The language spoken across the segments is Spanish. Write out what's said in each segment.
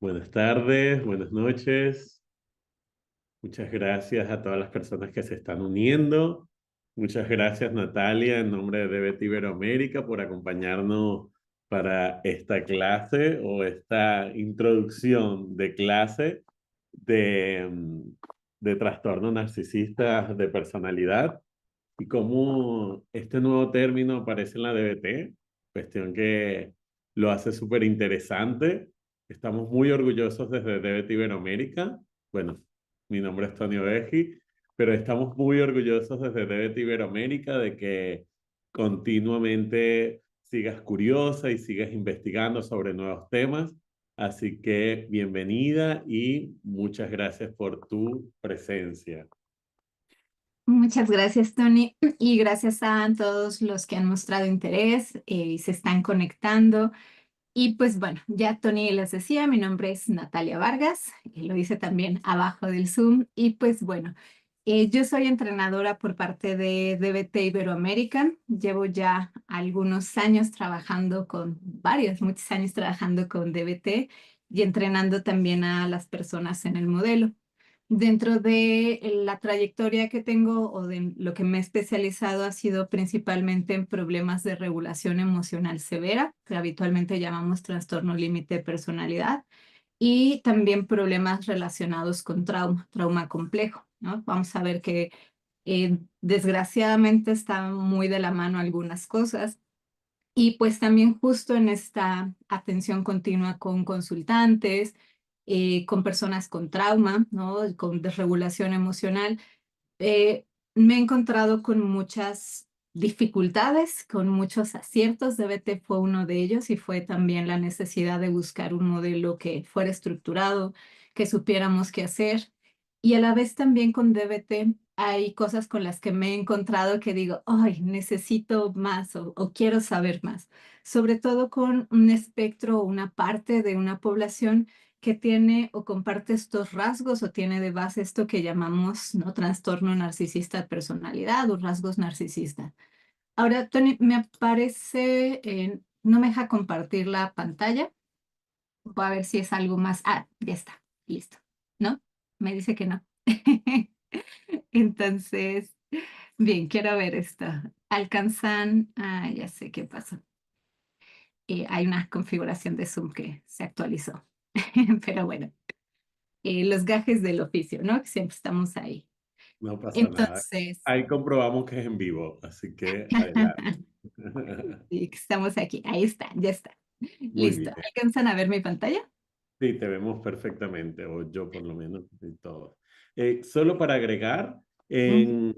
Buenas tardes, buenas noches. Muchas gracias a todas las personas que se están uniendo. Muchas gracias, Natalia, en nombre de DBT Iberoamérica, por acompañarnos para esta clase o esta introducción de clase de, de trastorno narcisista de personalidad y cómo este nuevo término aparece en la DBT, cuestión que lo hace súper interesante. Estamos muy orgullosos desde DBT Iberoamérica. Bueno, mi nombre es Tony Oveji, pero estamos muy orgullosos desde DBT Iberoamérica de que continuamente sigas curiosa y sigas investigando sobre nuevos temas. Así que bienvenida y muchas gracias por tu presencia. Muchas gracias, Tony, y gracias a todos los que han mostrado interés y se están conectando. Y pues bueno, ya Tony les decía, mi nombre es Natalia Vargas, y lo dice también abajo del Zoom. Y pues bueno, yo soy entrenadora por parte de DBT Iberoamérica. Llevo ya algunos años trabajando muchos años trabajando con DBT y entrenando también a las personas en el modelo. Dentro de la trayectoria que tengo o de lo que me he especializado ha sido principalmente en problemas de regulación emocional severa, que habitualmente llamamos trastorno límite de personalidad, y también problemas relacionados con trauma complejo, ¿no? Vamos a ver que desgraciadamente están muy de la mano algunas cosas. Y pues también justo en esta atención continua con consultantes, con personas con trauma, ¿no? Con desregulación emocional, eh, me he encontrado con muchas dificultades, con muchos aciertos. DBT fue uno de ellos y fue también la necesidad de buscar un modelo que fuera estructurado, que supiéramos qué hacer. Y a la vez también con DBT hay cosas con las que me he encontrado que digo, ay, necesito más o quiero saber más. Sobre todo con un espectro o una parte de una población que tiene o comparte estos rasgos o tiene de base esto que llamamos, ¿no?, trastorno narcisista de personalidad o rasgos narcisistas. Ahora, Tony, me aparece, no me deja compartir la pantalla. Voy a ver si es algo más. Ah, ya está, listo. ¿No? Me dice que no. Entonces, bien, quiero ver esto. Alcanzan, ya sé qué pasó. Hay una configuración de Zoom que se actualizó. Pero bueno. Los gajes del oficio, ¿no? Que siempre estamos ahí. No pasa nada. Entonces, Ahí comprobamos que es en vivo, así que adelante. sí, que estamos aquí. Ahí está, ya está. Muy Listo. bien. ¿Alcanzan a ver mi pantalla? Sí, te vemos perfectamente, o yo por lo menos, y todo. Solo para agregar, Ujú. en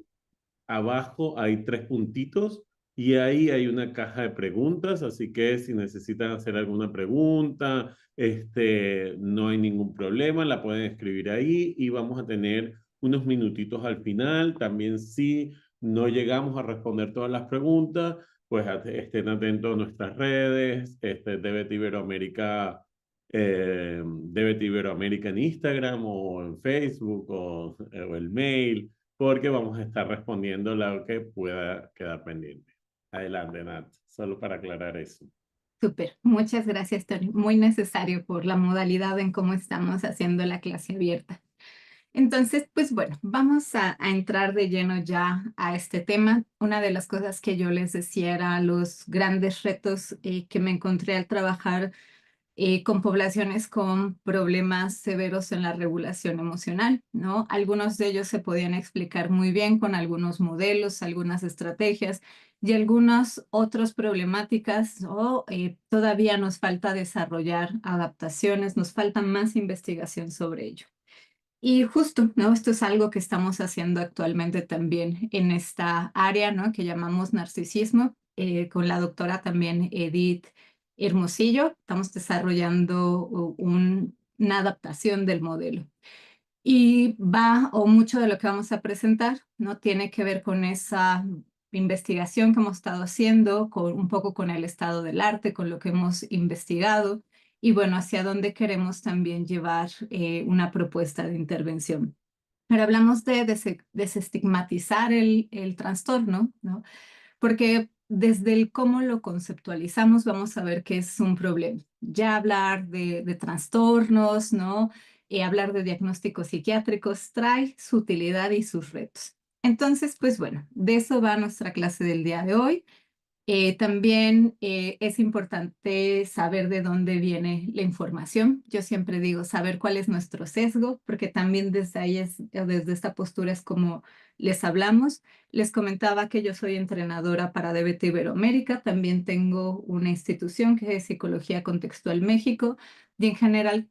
abajo hay tres puntitos y ahí hay una caja de preguntas, así que si necesitan hacer alguna pregunta, no hay ningún problema, la pueden escribir ahí y vamos a tener unos minutitos al final. También si no llegamos a responder todas las preguntas, pues estén atentos a nuestras redes, DBT Iberoamérica. DBT Iberoamérica en Instagram o en Facebook o el mail porque vamos a estar respondiendo lo que pueda quedar pendiente. Adelante, Nat, solo para aclarar eso. Súper. Muchas gracias, Tony. Muy necesario por la modalidad en cómo estamos haciendo la clase abierta. Entonces, pues bueno, vamos a entrar de lleno ya a este tema. Una de las cosas que yo les decía era los grandes retos que me encontré al trabajar con poblaciones con problemas severos en la regulación emocional, ¿no? Algunos de ellos se podían explicar muy bien con algunos modelos, algunas estrategias y algunas otras problemáticas, ¿no? Todavía nos falta desarrollar adaptaciones, nos falta más investigación sobre ello. Y justo, ¿no? Esto es algo que estamos haciendo actualmente también en esta área, ¿no?, que llamamos narcisismo, con la doctora también Edith Hermosillo. Estamos desarrollando una adaptación del modelo. Y o mucho de lo que vamos a presentar, ¿no?, tiene que ver con esa investigación que hemos estado haciendo, un poco con el estado del arte, con lo que hemos investigado y bueno, hacia dónde queremos también llevar una propuesta de intervención. Pero hablamos de desestigmatizar el trastorno, ¿no? Porque desde el cómo lo conceptualizamos, vamos a ver que es un problema. Ya hablar de trastornos, ¿no? Hablar de diagnósticos psiquiátricos trae su utilidad y sus retos. Entonces, pues bueno, de eso va nuestra clase del día de hoy. También es importante saber de dónde viene la información. Yo siempre digo saber cuál es nuestro sesgo, porque también desde ahí desde esta postura es como les hablamos. Les comentaba que yo soy entrenadora para DBT Iberoamérica. También tengo una institución que es Psicología Contextual México. Y en general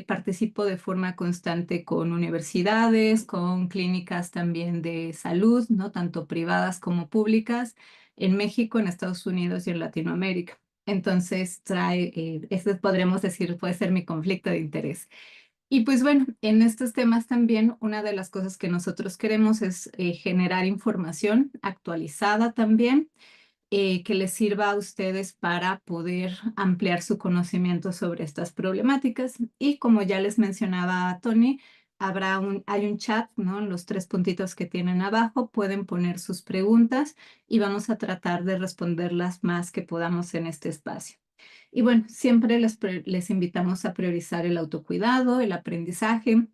participo de forma constante con universidades, con clínicas también de salud, ¿no? Tanto privadas como públicas en México, en Estados Unidos y en Latinoamérica. Entonces, este podremos decir, puede ser mi conflicto de interés. Y pues bueno, en estos temas también una de las cosas que nosotros queremos es generar información actualizada también que les sirva a ustedes para poder ampliar su conocimiento sobre estas problemáticas. Y como ya les mencionaba Tony, hay un chat, ¿no? En los tres puntitos que tienen abajo, pueden poner sus preguntas y vamos a tratar de responderlas más que podamos en este espacio. Y bueno, siempre les invitamos a priorizar el autocuidado, el aprendizaje.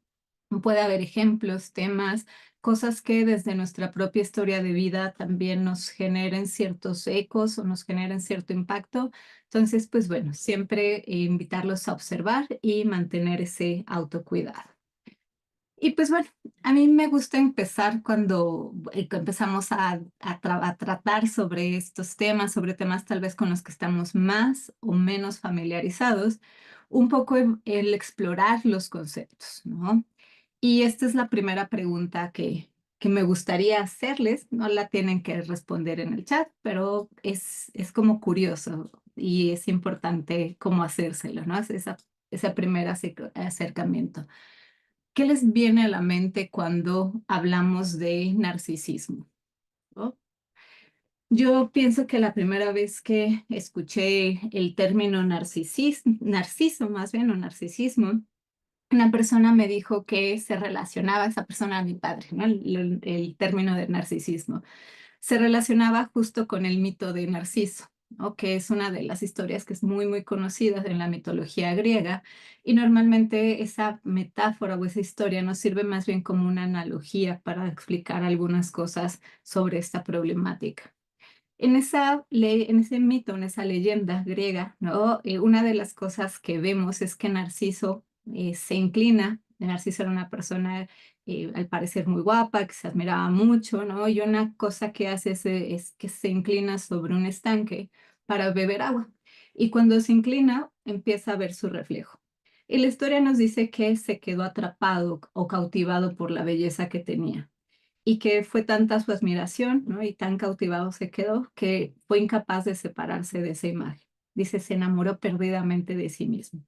Puede haber ejemplos, temas, cosas que desde nuestra propia historia de vida también nos generen ciertos ecos o nos generen cierto impacto. Entonces, pues bueno, siempre invitarlos a observar y mantener ese autocuidado. Y pues bueno, a mí me gusta empezar cuando empezamos a tratar sobre estos temas, sobre temas tal vez con los que estamos más o menos familiarizados, un poco el explorar los conceptos, ¿no? Y esta es la primera pregunta que me gustaría hacerles. No la tienen que responder en el chat, pero es como curioso y es importante cómo hacérselo, ¿no? Es ese primer acercamiento. ¿Qué les viene a la mente cuando hablamos de narcisismo? ¿No? Yo pienso que la primera vez que escuché el término narciso más bien, o narcisismo, una persona me dijo que se relacionaba, esa persona a mi padre, ¿no? El término de narcisismo se relacionaba justo con el mito de Narciso, ¿no? Que es una de las historias que es muy, muy conocida en la mitología griega. Y normalmente esa metáfora o esa historia nos sirve más bien como una analogía para explicar algunas cosas sobre esta problemática. En ese mito, en esa leyenda griega, ¿no? Una de las cosas que vemos es que Narciso se inclina. Narciso era una persona, al parecer, muy guapa, que se admiraba mucho, ¿no? Y una cosa que hace es que se inclina sobre un estanque para beber agua. Y cuando se inclina, empieza a ver su reflejo. Y la historia nos dice que se quedó atrapado o cautivado por la belleza que tenía y que fue tanta su admiración, ¿no? Y tan cautivado se quedó que fue incapaz de separarse de esa imagen. Dice, se enamoró perdidamente de sí mismo.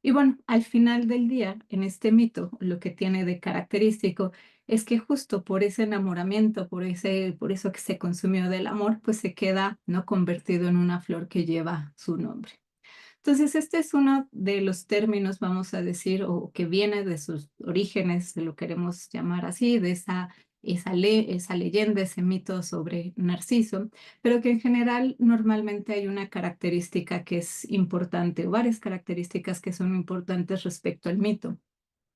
Y bueno, al final del día, en este mito, lo que tiene de característico es que justo por ese enamoramiento, por eso que se consumió del amor, pues se queda, ¿no? Convertido en una flor que lleva su nombre. Entonces, este es uno de los términos, vamos a decir, o que viene de sus orígenes, se lo queremos llamar así, de esa leyenda, ese mito sobre Narciso, pero que en general normalmente hay una característica que es importante, o varias características que son importantes respecto al mito.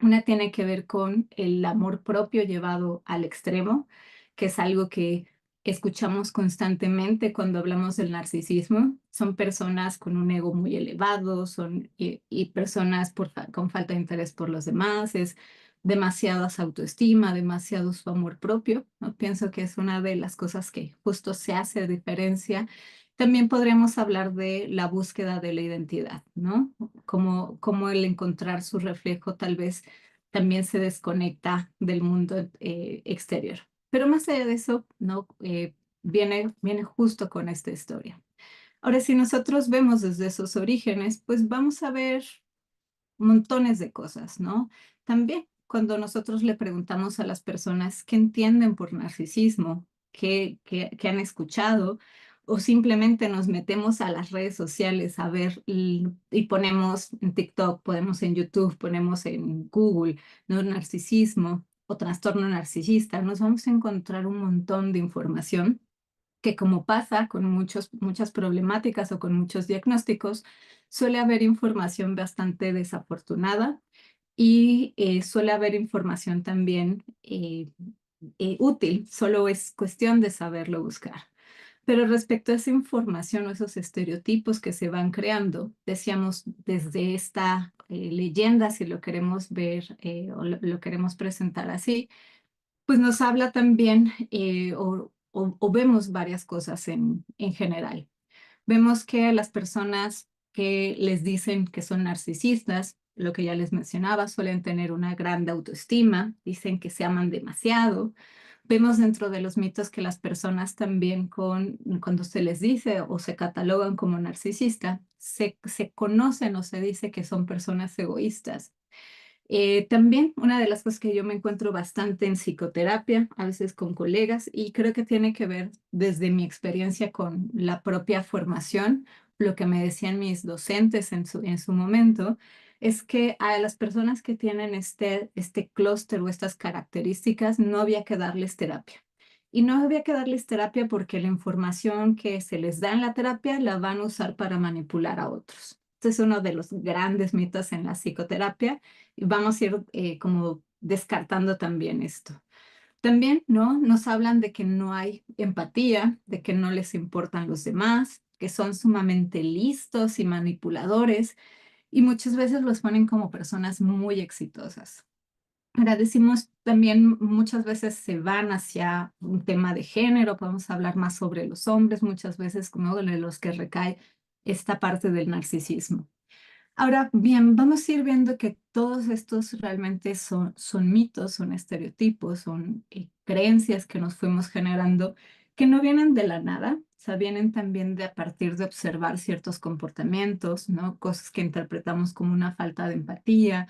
Una tiene que ver con el amor propio llevado al extremo, que es algo que escuchamos constantemente cuando hablamos del narcisismo. Son personas con un ego muy elevado, y personas con falta de interés por los demás, es demasiada su autoestima, demasiado su amor propio, ¿no? Pienso que es una de las cosas que justo se hace diferencia. También podríamos hablar de la búsqueda de la identidad, ¿no? Como el encontrar su reflejo tal vez también se desconecta del mundo exterior. Pero más allá de eso, ¿no? Viene justo con esta historia. Ahora, si nosotros vemos desde esos orígenes, pues vamos a ver montones de cosas, ¿no? También cuando nosotros le preguntamos a las personas qué entienden por narcisismo, qué han escuchado, o simplemente nos metemos a las redes sociales a ver y ponemos en TikTok, ponemos en YouTube, ponemos en Google, ¿no? Narcisismo o trastorno narcisista, nos vamos a encontrar un montón de información que como pasa con muchas problemáticas o con muchos diagnósticos, suele haber información bastante desafortunada y suele haber información también útil, solo es cuestión de saberlo buscar. Pero respecto a esa información o esos estereotipos que se van creando, decíamos desde esta leyenda, si lo queremos ver o lo queremos presentar así, pues nos habla también o vemos varias cosas en general. Vemos que las personas que les dicen que son narcisistas, lo que ya les mencionaba, suelen tener una gran autoestima, dicen que se aman demasiado. Vemos dentro de los mitos que las personas también cuando se les dice o se catalogan como narcisista, se conocen o se dice que son personas egoístas. También una de las cosas que yo me encuentro bastante en psicoterapia, a veces con colegas, y creo que tiene que ver desde mi experiencia con la propia formación, lo que me decían mis docentes en su momento, es que a las personas que tienen este clúster o estas características no había que darles terapia. Y no había que darles terapia porque la información que se les da en la terapia la van a usar para manipular a otros. Este es uno de los grandes mitos en la psicoterapia y vamos a ir como descartando también esto. También, ¿no? Nos hablan de que no hay empatía, de que no les importan los demás, que son sumamente listos y manipuladores y muchas veces los ponen como personas muy exitosas. Ahora decimos también muchas veces se van hacia un tema de género, podemos hablar más sobre los hombres, muchas veces como de los que recae esta parte del narcisismo. Ahora bien, vamos a ir viendo que todos estos realmente son mitos, son estereotipos, son creencias que nos fuimos generando, que no vienen de la nada, o sea, vienen también de a partir de observar ciertos comportamientos, ¿no? Cosas que interpretamos como una falta de empatía,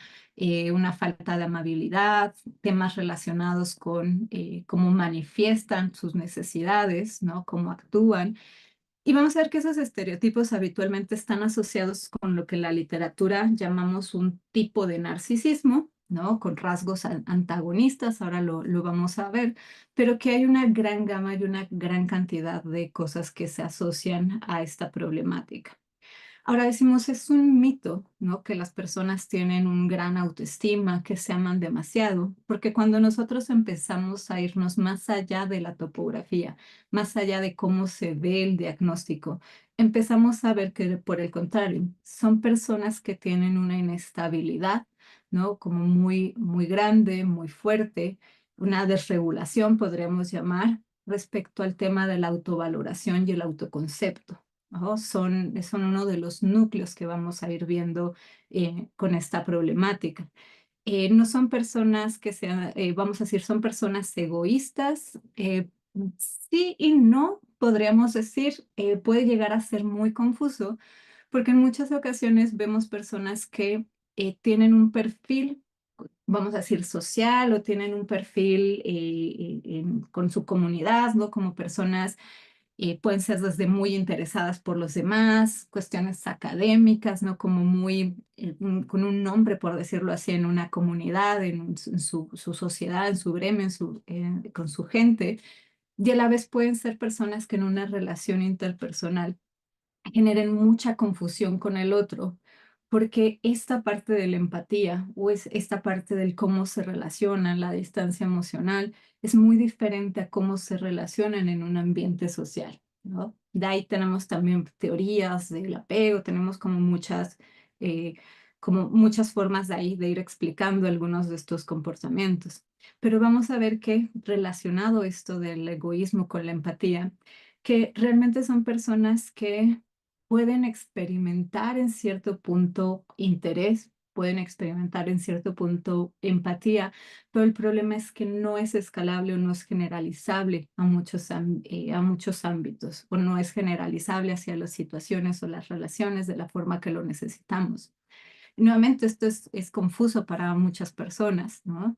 una falta de amabilidad, temas relacionados con cómo manifiestan sus necesidades, ¿no? Cómo actúan. Y vamos a ver que esos estereotipos habitualmente están asociados con lo que en la literatura llamamos un tipo de narcisismo, ¿no? Con rasgos antagonistas, ahora lo vamos a ver, pero que hay una gran gama y una gran cantidad de cosas que se asocian a esta problemática. Ahora decimos, es un mito, ¿no? Que las personas tienen un gran autoestima, que se aman demasiado, porque cuando nosotros empezamos a irnos más allá de la topografía, más allá de cómo se ve el diagnóstico, empezamos a ver que por el contrario, son personas que tienen una inestabilidad, ¿no? Como muy grande, muy fuerte, una desregulación, podríamos llamar, respecto al tema de la autovaloración y el autoconcepto. ¿No? Son uno de los núcleos que vamos a ir viendo con esta problemática. No son personas que sean, vamos a decir, son personas egoístas. Sí y no, podríamos decir, puede llegar a ser muy confuso, porque en muchas ocasiones vemos personas que tienen un perfil, vamos a decir, social o tienen un perfil con su comunidad, ¿no? Como personas pueden ser desde muy interesadas por los demás, cuestiones académicas, ¿no? Como muy, con un nombre, por decirlo así, en una comunidad, en su sociedad, en su gremio, con su gente. Y a la vez pueden ser personas que en una relación interpersonal generen mucha confusión con el otro, porque esta parte de la empatía o es esta parte del cómo se relacionan, la distancia emocional, es muy diferente a cómo se relacionan en un ambiente social, ¿no? De ahí tenemos también teorías del apego, tenemos eh, como muchas formas de ahí de ir explicando algunos de estos comportamientos. Pero vamos a ver que relacionado esto del egoísmo con la empatía, que realmente son personas que pueden experimentar en cierto punto interés, pueden experimentar en cierto punto empatía, pero el problema es que no es escalable o no es generalizable a muchos ámbitos o no es generalizable hacia las situaciones o las relaciones de la forma que lo necesitamos. Y nuevamente, esto es confuso para muchas personas, ¿no?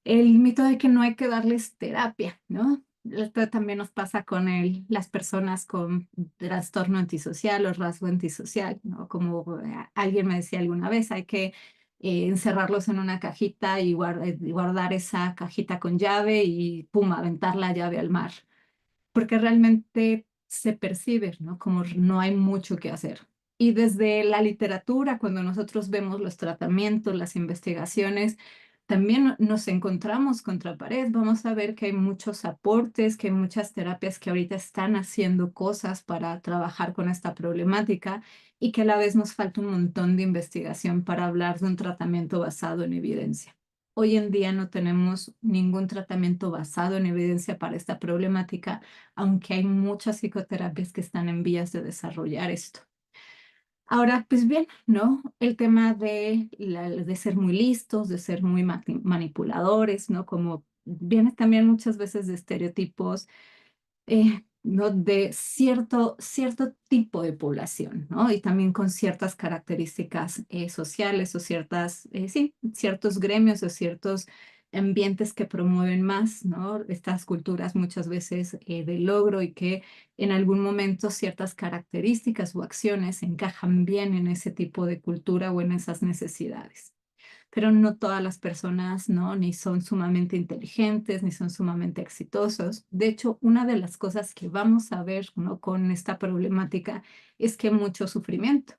El mito de que no hay que darles terapia, ¿no? Esto también nos pasa con las personas con trastorno antisocial o rasgo antisocial, ¿no? Como alguien me decía alguna vez, hay que encerrarlos en una cajita y guardar esa cajita con llave y pum, aventar la llave al mar. porque realmente se percibe, ¿no? Como no hay mucho que hacer. Y desde la literatura, cuando nosotros vemos los tratamientos, las investigaciones, también nos encontramos contra pared. Vamos a ver que hay muchos aportes, que hay muchas terapias que ahorita están haciendo cosas para trabajar con esta problemática y que a la vez nos falta un montón de investigación para hablar de un tratamiento basado en evidencia. Hoy en día no tenemos ningún tratamiento basado en evidencia para esta problemática, aunque hay muchas psicoterapias que están en vías de desarrollar esto. Ahora, pues bien, ¿no? El tema de ser muy listos, de ser muy manipuladores, ¿no? Como viene también muchas veces de estereotipos, ¿no? De cierto tipo de población, ¿no? Y también con ciertas características sociales o sí, ciertos gremios o ciertos ambientes que promueven más, ¿no? Estas culturas muchas veces de logro y que en algún momento ciertas características o acciones encajan bien en ese tipo de cultura o en esas necesidades, pero no todas las personas, ¿no? Ni son sumamente inteligentes, ni son sumamente exitosos. De hecho, una de las cosas que vamos a ver, ¿no? Con esta problemática es que hay mucho sufrimiento.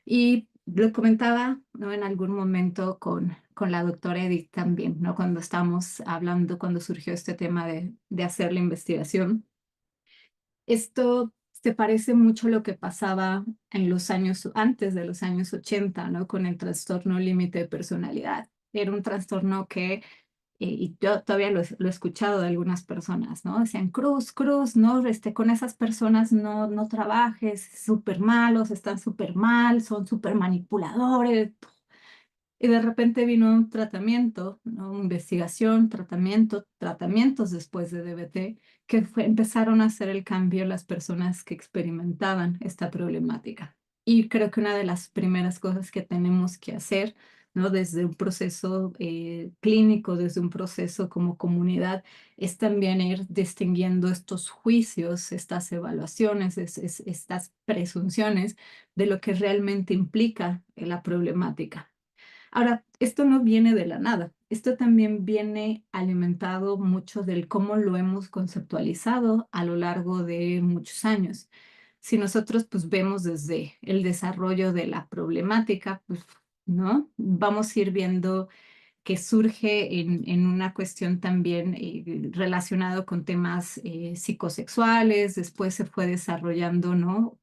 Y lo comentaba, ¿no? En algún momento con la doctora Edith también, ¿no? Cuando estábamos hablando, cuando surgió este tema de hacer la investigación. Esto se parece mucho a lo que pasaba en los años, antes de los años 80, ¿no? Con el trastorno límite de personalidad. Era un trastorno que, y yo todavía lo he escuchado de algunas personas, ¿no? Decían, Cruz, Cruz, ¿no? Con esas personas no trabajes, súper malos, están súper mal, son súper manipuladores. Y de repente vino un tratamiento, ¿no? Investigación, tratamientos después de DBT, que empezaron a hacer el cambio en las personas que experimentaban esta problemática. Y creo que una de las primeras cosas que tenemos que hacer, ¿no? Desde un proceso clínico, desde un proceso como comunidad, es también ir distinguiendo estos juicios, estas evaluaciones, estas presunciones de lo que realmente implica la problemática. Ahora, esto no viene de la nada. Esto también viene alimentado mucho del cómo lo hemos conceptualizado a lo largo de muchos años. Si nosotros pues vemos desde el desarrollo de la problemática, pues, ¿no? Vamos a ir viendo que surge en una cuestión también relacionado con temas psicosexuales, después se fue desarrollando, ¿no?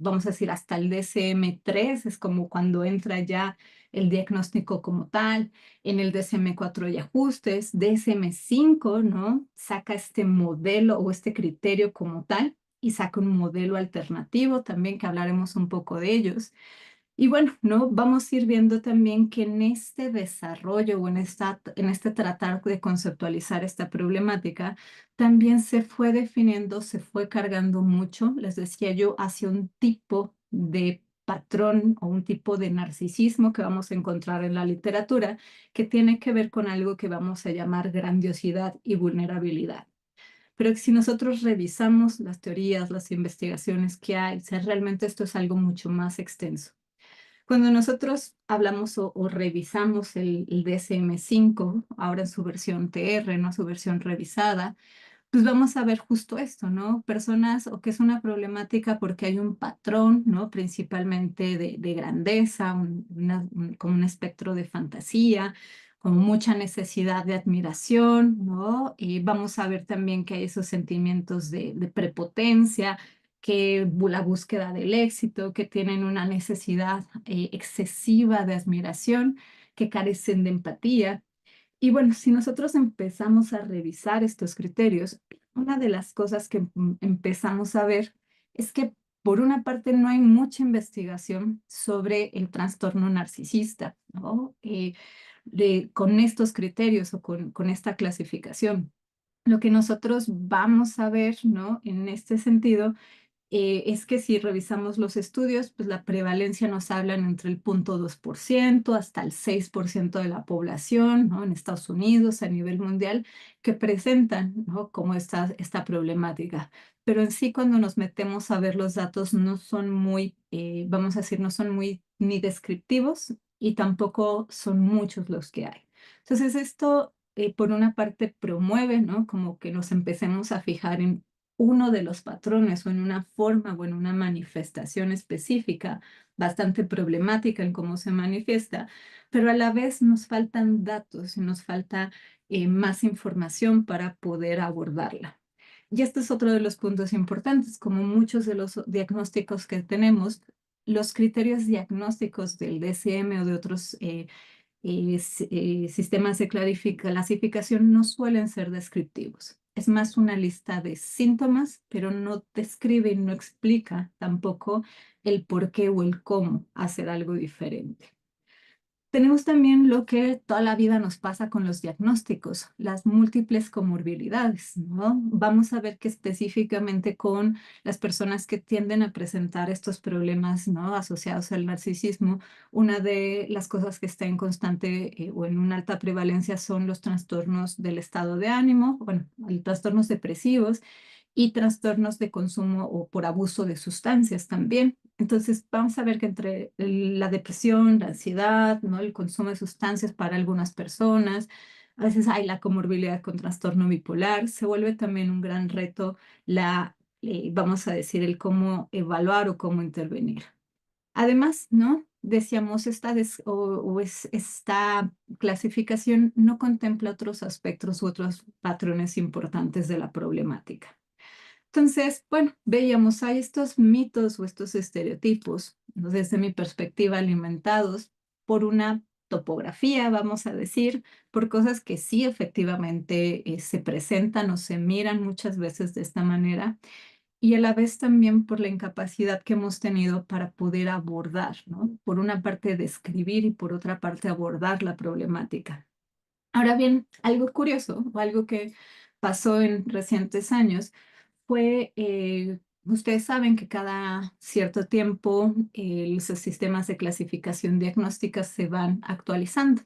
Vamos a decir, hasta el DSM-3 es como cuando entra ya el diagnóstico como tal, en el DSM-4 hay ajustes, DSM-5, ¿no? Saca este modelo o este criterio como tal y saca un modelo alternativo también, que hablaremos un poco de ellos. Y bueno, ¿no? Vamos a ir viendo también que en este desarrollo o en este tratar de conceptualizar esta problemática, también se fue definiendo, se fue cargando mucho, les decía yo, hacia un tipo de patrón o un tipo de narcisismo que vamos a encontrar en la literatura, que tiene que ver con algo que vamos a llamar grandiosidad y vulnerabilidad. Pero si nosotros revisamos las teorías, las investigaciones que hay, o sea, realmente esto es algo mucho más extenso. Cuando nosotros hablamos o revisamos el DSM-5, ahora en su versión TR, no su versión revisada, pues vamos a ver justo esto, ¿no? Personas o que es una problemática porque hay un patrón, ¿no? Principalmente de grandeza, como un espectro de fantasía, como mucha necesidad de admiración, ¿no? Y vamos a ver también que hay esos sentimientos de prepotencia, que la búsqueda del éxito, que tienen una necesidad excesiva de admiración, que carecen de empatía. Y bueno, si nosotros empezamos a revisar estos criterios, una de las cosas que empezamos a ver es que por una parte no hay mucha investigación sobre el trastorno narcisista, ¿no? Con estos criterios o con esta clasificación. Lo que nosotros vamos a ver, ¿no? En este sentido es que si revisamos los estudios, pues la prevalencia nos hablan entre el 0,2% hasta el 6% de la población, ¿no? En Estados Unidos, a nivel mundial, que presentan, ¿no? Como esta problemática. Pero en sí, cuando nos metemos a ver los datos, no son muy, vamos a decir, no son muy ni descriptivos y tampoco son muchos los que hay. Entonces, esto, por una parte, promueve, ¿no? Como que nos empecemos a fijar en uno de los patrones o en una forma o en una manifestación específica bastante problemática en cómo se manifiesta, pero a la vez nos faltan datos y nos falta más información para poder abordarla. Y este es otro de los puntos importantes, como muchos de los diagnósticos que tenemos, los criterios diagnósticos del DSM o de otros sistemas de clasificación no suelen ser descriptivos. Es más una lista de síntomas, pero no describe y no explica tampoco el por qué o el cómo hacer algo diferente. Tenemos también lo que toda la vida nos pasa con los diagnósticos, las múltiples comorbilidades, ¿no? Vamos a ver que específicamente con las personas que tienden a presentar estos problemas, ¿no? Asociados al narcisismo, una de las cosas que está en constante o en una alta prevalencia son los trastornos del estado de ánimo, bueno, los trastornos depresivos y trastornos de consumo o por abuso de sustancias también. Entonces, vamos a ver que entre la depresión, la ansiedad, ¿no? El consumo de sustancias para algunas personas, a veces hay la comorbilidad con trastorno bipolar, se vuelve también un gran reto vamos a decir, el cómo evaluar o cómo intervenir. Además, ¿no? Decíamos, esta clasificación no contempla otros aspectos u otros patrones importantes de la problemática. Entonces, bueno, veíamos, hay estos mitos o estos estereotipos, ¿no? Desde mi perspectiva, alimentados por una topografía, vamos a decir, por cosas que sí efectivamente se presentan o se miran muchas veces de esta manera, y a la vez también por la incapacidad que hemos tenido para poder abordar, ¿no? Por una parte describir y por otra parte abordar la problemática. Ahora bien, algo curioso o algo que pasó en recientes años fue, ustedes saben que cada cierto tiempo los sistemas de clasificación diagnóstica se van actualizando.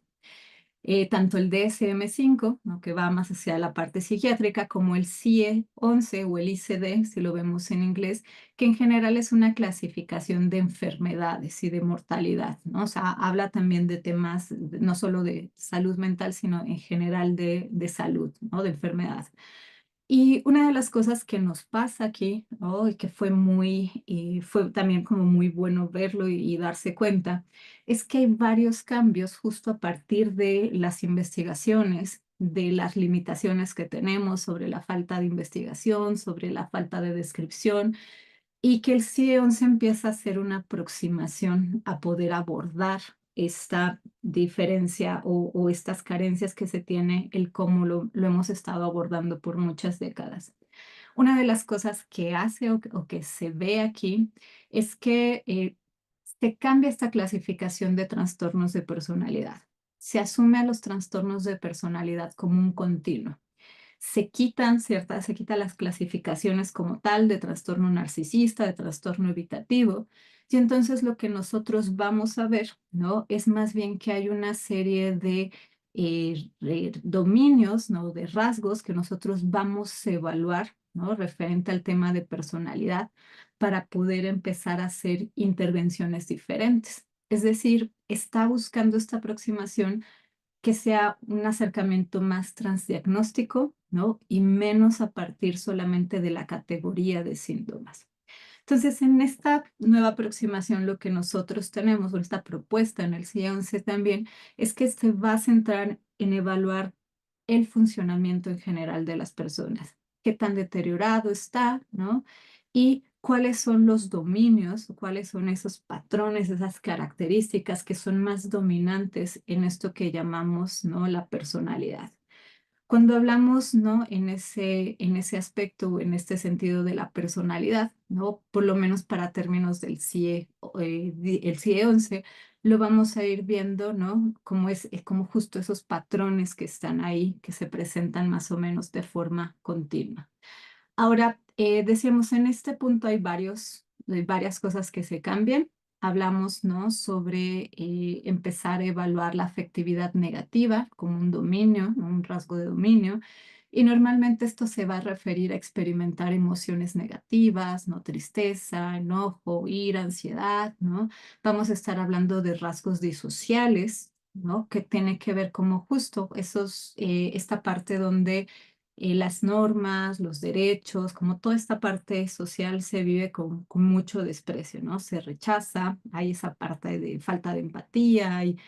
Tanto el DSM-5, ¿no? Que va más hacia la parte psiquiátrica, como el CIE-11 o el ICD, si lo vemos en inglés, que en general es una clasificación de enfermedades y de mortalidad, ¿no? O sea, habla también de temas no solo de salud mental, sino en general de salud, ¿no? De enfermedad. Y una de las cosas que nos pasa aquí, ¿no? Y que fue también como muy bueno verlo y darse cuenta, es que hay varios cambios justo a partir de las investigaciones, de las limitaciones que tenemos sobre la falta de investigación, sobre la falta de descripción, y que el CIE-11 empieza a hacer una aproximación a poder abordar esta diferencia o estas carencias que se tiene, el cómo lo hemos estado abordando por muchas décadas. Una de las cosas que hace o que se ve aquí es que se cambia esta clasificación de trastornos de personalidad. Se asume a los trastornos de personalidad como un continuo. Se quitan las clasificaciones como tal de trastorno narcisista, de trastorno evitativo, y entonces lo que nosotros vamos a ver, ¿no? Es más bien que hay una serie de dominios, ¿no? De rasgos que nosotros vamos a evaluar, ¿no? Referente al tema de personalidad para poder empezar a hacer intervenciones diferentes. Es decir, está buscando esta aproximación que sea un acercamiento más transdiagnóstico, ¿no? Y menos a partir solamente de la categoría de síntomas. Entonces, en esta nueva aproximación, lo que nosotros tenemos, o esta propuesta en el CIE-11 también, es que se va a centrar en evaluar el funcionamiento en general de las personas, qué tan deteriorado está, ¿no? Y cuáles son los dominios, cuáles son esos patrones, esas características que son más dominantes en esto que llamamos, ¿no? La personalidad. Cuando hablamos, ¿no? En ese aspecto, en este sentido de la personalidad, ¿no? Por lo menos para términos del CIE, el CIE-11, lo vamos a ir viendo, ¿no? Como justo esos patrones que están ahí, que se presentan más o menos de forma continua. Ahora, decíamos, en este punto hay varias cosas que se cambian. Hablamos, ¿no? Sobre empezar a evaluar la afectividad negativa como un dominio, ¿no? Un rasgo de dominio. Y normalmente esto se va a referir a experimentar emociones negativas, ¿no? Tristeza, enojo, ira, ansiedad, ¿no? Vamos a estar hablando de rasgos disociales, ¿no? Que tiene que ver como justo esta parte donde las normas, los derechos, como toda esta parte social se vive con mucho desprecio, ¿no? Se rechaza, hay esa parte de falta de empatía, hay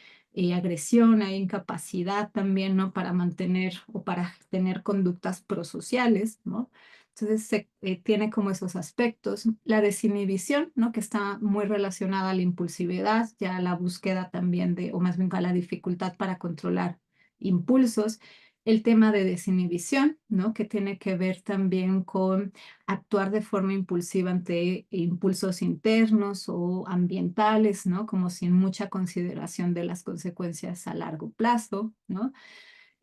agresión, hay incapacidad también, ¿no? Para mantener o para tener conductas prosociales, ¿no? Entonces se tiene como esos aspectos. La desinhibición, ¿no? Que está muy relacionada a la impulsividad, ya la búsqueda también de, o más bien a la dificultad para controlar impulsos. El tema de desinhibición, ¿no? Que tiene que ver también con actuar de forma impulsiva ante impulsos internos o ambientales, ¿no? Como sin mucha consideración de las consecuencias a largo plazo, ¿no?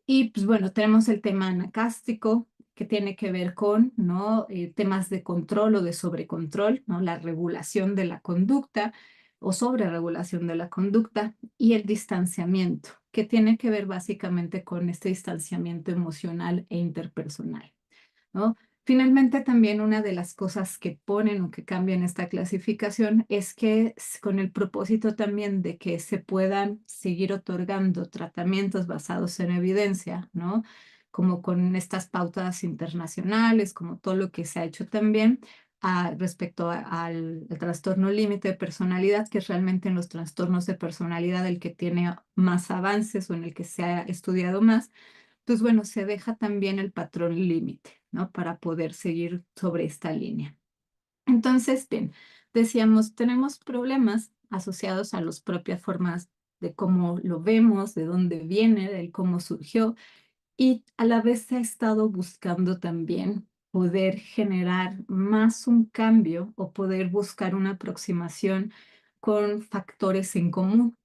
Y pues bueno, tenemos el tema anacástico, que tiene que ver con, ¿no? Temas de control o de sobrecontrol, ¿no? La regulación de la conducta o sobreregulación de la conducta, y el distanciamiento, que tiene que ver básicamente con este distanciamiento emocional e interpersonal, ¿no? Finalmente, también una de las cosas que ponen o que cambian esta clasificación es que con el propósito también de que se puedan seguir otorgando tratamientos basados en evidencia, ¿no? Como con estas pautas internacionales, como todo lo que se ha hecho también respecto al trastorno límite de personalidad, que es realmente en los trastornos de personalidad el que tiene más avances o en el que se ha estudiado más. Pues bueno, se deja también el patrón límite, ¿no? Para poder seguir sobre esta línea. Entonces, bien, decíamos, tenemos problemas asociados a las propias formas de cómo lo vemos, de dónde viene, de cómo surgió, y a la vez se ha estado buscando también poder generar más un cambio o poder buscar una aproximación con factores en común.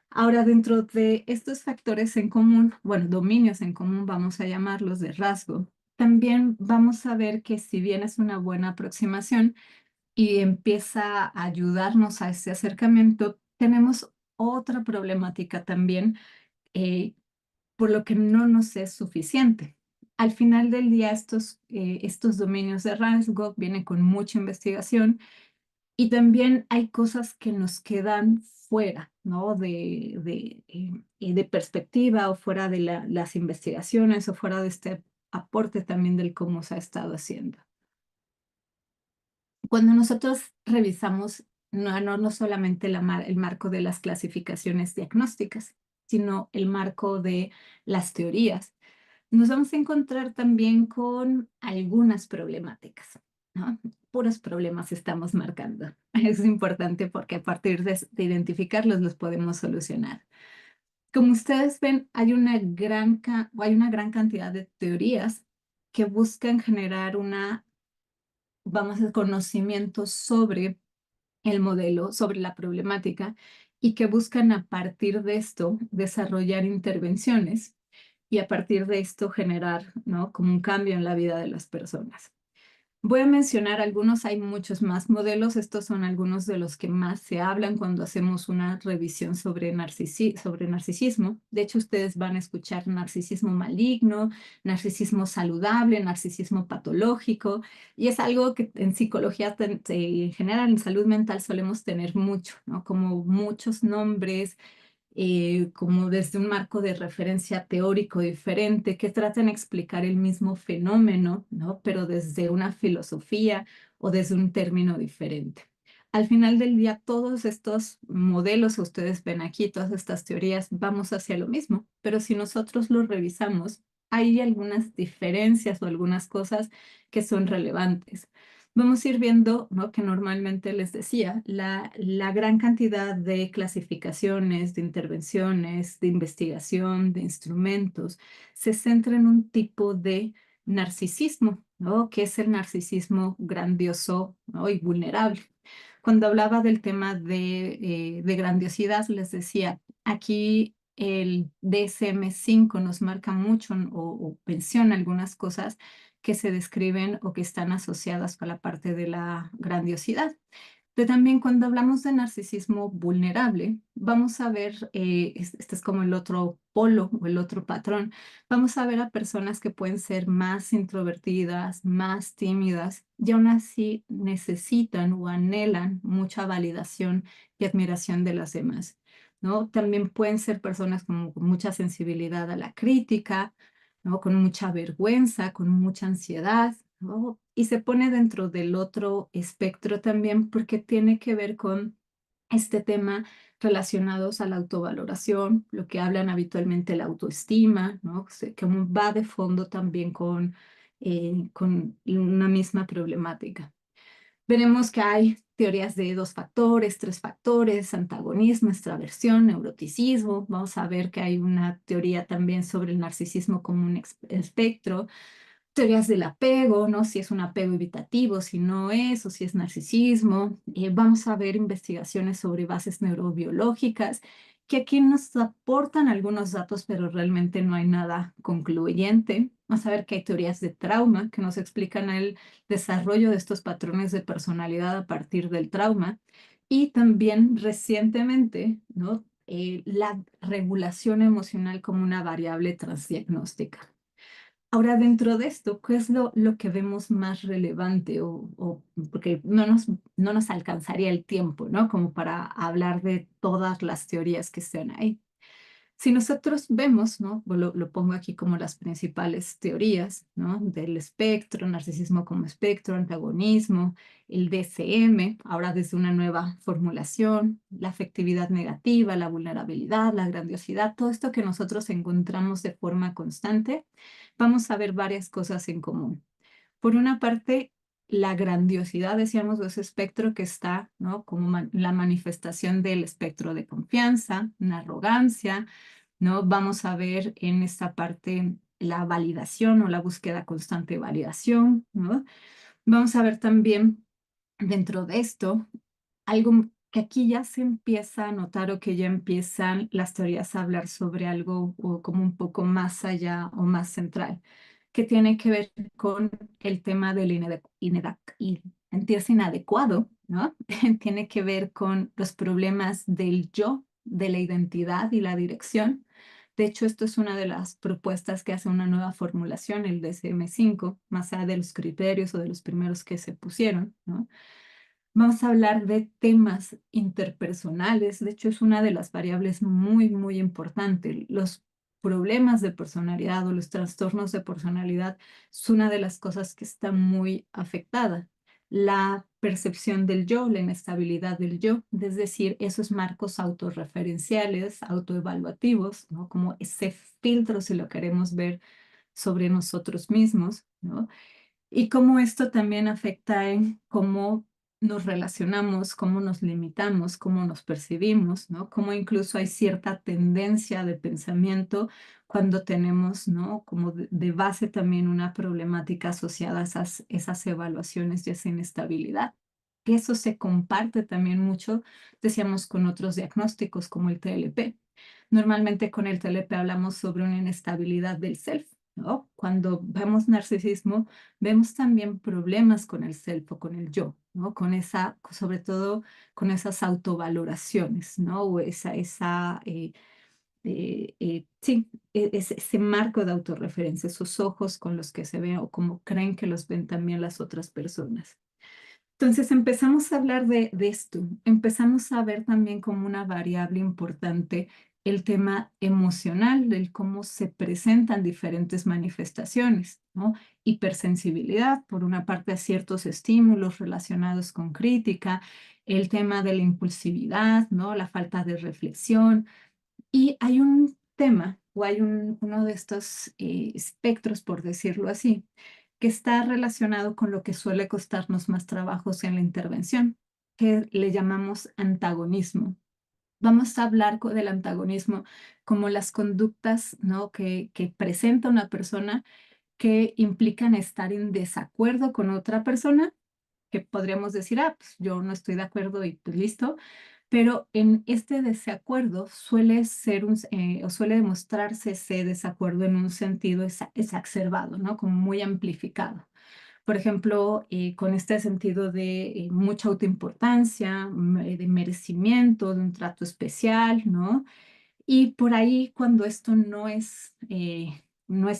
Ahora, dentro de estos factores en común, bueno, dominios en común, vamos a llamarlos de rasgo, también vamos a ver que si bien es una buena aproximación y empieza a ayudarnos a ese acercamiento, tenemos otra problemática también, eh, por lo que no nos es suficiente. Al final del día, estos dominios de rasgo vienen con mucha investigación y también hay cosas que nos quedan fuera, ¿no? De perspectiva o fuera de las investigaciones o fuera de este aporte también del cómo se ha estado haciendo. Cuando nosotros revisamos no solamente el marco de las clasificaciones diagnósticas, sino el marco de las teorías, nos vamos a encontrar también con algunas problemáticas, ¿no? Puros problemas estamos marcando. Es importante porque a partir de identificarlos los podemos solucionar. Como ustedes ven, hay una gran cantidad de teorías que buscan generar vamos a conocimiento sobre el modelo, sobre la problemática, y que buscan a partir de esto desarrollar intervenciones y a partir de esto generar, ¿no? Como un cambio en la vida de las personas. Voy a mencionar algunos, hay muchos más modelos. Estos son algunos de los que más se hablan cuando hacemos una revisión sobre narcisismo. De hecho, ustedes van a escuchar narcisismo maligno, narcisismo saludable, narcisismo patológico, y es algo que en psicología en general, en salud mental solemos tener mucho, ¿no? Como muchos nombres, como desde un marco de referencia teórico diferente, que tratan de explicar el mismo fenómeno, ¿no? Pero desde una filosofía o desde un término diferente. Al final del día, todos estos modelos que ustedes ven aquí, todas estas teorías, vamos hacia lo mismo, pero si nosotros los revisamos, hay algunas diferencias o algunas cosas que son relevantes. Vamos a ir viendo, ¿no? Que normalmente les decía, la gran cantidad de clasificaciones, de intervenciones, de investigación, de instrumentos, se centra en un tipo de narcisismo, ¿no? Que es el narcisismo grandioso, ¿no? Y vulnerable. Cuando hablaba del tema de grandiosidad, les decía, aquí el DSM-5 nos marca mucho o menciona algunas cosas que se describen o que están asociadas con la parte de la grandiosidad. Pero también cuando hablamos de narcisismo vulnerable, vamos a ver, este es como el otro polo o el otro patrón, vamos a ver a personas que pueden ser más introvertidas, más tímidas, y aún así necesitan o anhelan mucha validación y admiración de las demás, ¿no? También pueden ser personas con mucha sensibilidad a la crítica, ¿no? Con mucha vergüenza, con mucha ansiedad, ¿no? Y se pone dentro del otro espectro también porque tiene que ver con este tema relacionados a la autovaloración, lo que hablan habitualmente la autoestima, ¿no? Que va de fondo también con una misma problemática. Veremos que hay teorías de 2 factores, 3 factores, antagonismo, extraversión, neuroticismo. Vamos a ver que hay una teoría también sobre el narcisismo como un espectro, teorías del apego, ¿no? Si es un apego evitativo, si no es, o si es narcisismo. Vamos a ver investigaciones sobre bases neurobiológicas que aquí nos aportan algunos datos, pero realmente no hay nada concluyente. Vamos a ver que hay teorías de trauma que nos explican el desarrollo de estos patrones de personalidad a partir del trauma. Y también recientemente, ¿no? La regulación emocional como una variable transdiagnóstica. Ahora, dentro de esto, ¿qué es lo que vemos más relevante? Porque no nos alcanzaría el tiempo, ¿no? Como para hablar de todas las teorías que estén ahí. Si nosotros vemos, ¿no? Lo pongo aquí como las principales teorías, ¿no? Del espectro, narcisismo como espectro, antagonismo, el DSM, ahora desde una nueva formulación, la afectividad negativa, la vulnerabilidad, la grandiosidad, todo esto que nosotros encontramos de forma constante, vamos a ver varias cosas en común. Por una parte, la grandiosidad, decíamos, de ese espectro que está, ¿no? Como la manifestación del espectro de confianza, una arrogancia, ¿no? Vamos a ver en esta parte la validación o la búsqueda constante de validación, ¿no? Vamos a ver también dentro de esto algo que aquí ya se empieza a notar o que ya empiezan las teorías a hablar sobre algo o como un poco más allá o más central, que tiene que ver con el tema del sentirse inadecuado, ¿no? Tiene que ver con los problemas del yo, de la identidad y la dirección. De hecho, esto es una de las propuestas que hace una nueva formulación, el DSM-5, más allá de los criterios o de los primeros que se pusieron, ¿no? Vamos a hablar de temas interpersonales. De hecho, es una de las variables muy, muy importantes. Los problemas de personalidad o los trastornos de personalidad es una de las cosas que está muy afectada. La percepción del yo, la inestabilidad del yo, es decir, esos marcos autorreferenciales, autoevaluativos, ¿no? Como ese filtro, si lo queremos ver, sobre nosotros mismos, ¿no? Y cómo esto también afecta en cómo nos relacionamos, cómo nos limitamos, cómo nos percibimos, ¿no? Cómo incluso hay cierta tendencia de pensamiento cuando tenemos, ¿no? Como de base también una problemática asociada a esas evaluaciones y esa inestabilidad. Que eso se comparte también mucho, decíamos, con otros diagnósticos como el TLP. Normalmente con el TLP hablamos sobre una inestabilidad del self, ¿no? Cuando vemos narcisismo, vemos también problemas con el self o con el yo, ¿no? Sobre todo con esas autovaloraciones, ¿no? O sí, ese marco de autorreferencia, esos ojos con los que se ven o como creen que los ven también las otras personas. Entonces empezamos a hablar de esto, empezamos a ver también como una variable importante el tema emocional, del cómo se presentan diferentes manifestaciones, ¿no? Hipersensibilidad, por una parte, a ciertos estímulos relacionados con crítica, el tema de la impulsividad, ¿no? La falta de reflexión. Y hay un tema, o hay uno de estos espectros, por decirlo así, que está relacionado con lo que suele costarnos más trabajos en la intervención, que le llamamos antagonismo. Vamos a hablar del antagonismo como las conductas, ¿no? que presenta una persona que implican estar en desacuerdo con otra persona, que podríamos decir, pues yo no estoy de acuerdo y pues listo, pero en este desacuerdo suele ser o suele demostrarse ese desacuerdo en un sentido exacerbado, ¿no? Como muy amplificado. Por ejemplo, con este sentido de mucha autoimportancia, de merecimiento, de un trato especial, ¿no? Y por ahí, cuando esto no es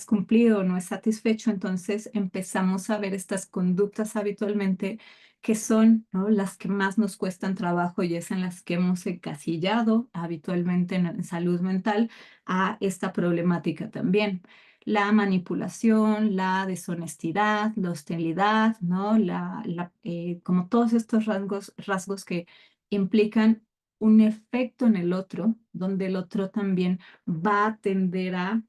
cumplido, no es satisfecho, entonces empezamos a ver estas conductas habitualmente que son, ¿no? Las que más nos cuestan trabajo y es en las que hemos encasillado habitualmente en salud mental a esta problemática también. la manipulación, la deshonestidad, la hostilidad, ¿no? Como todos estos rasgos que implican un efecto en el otro, donde el otro también va a tender a,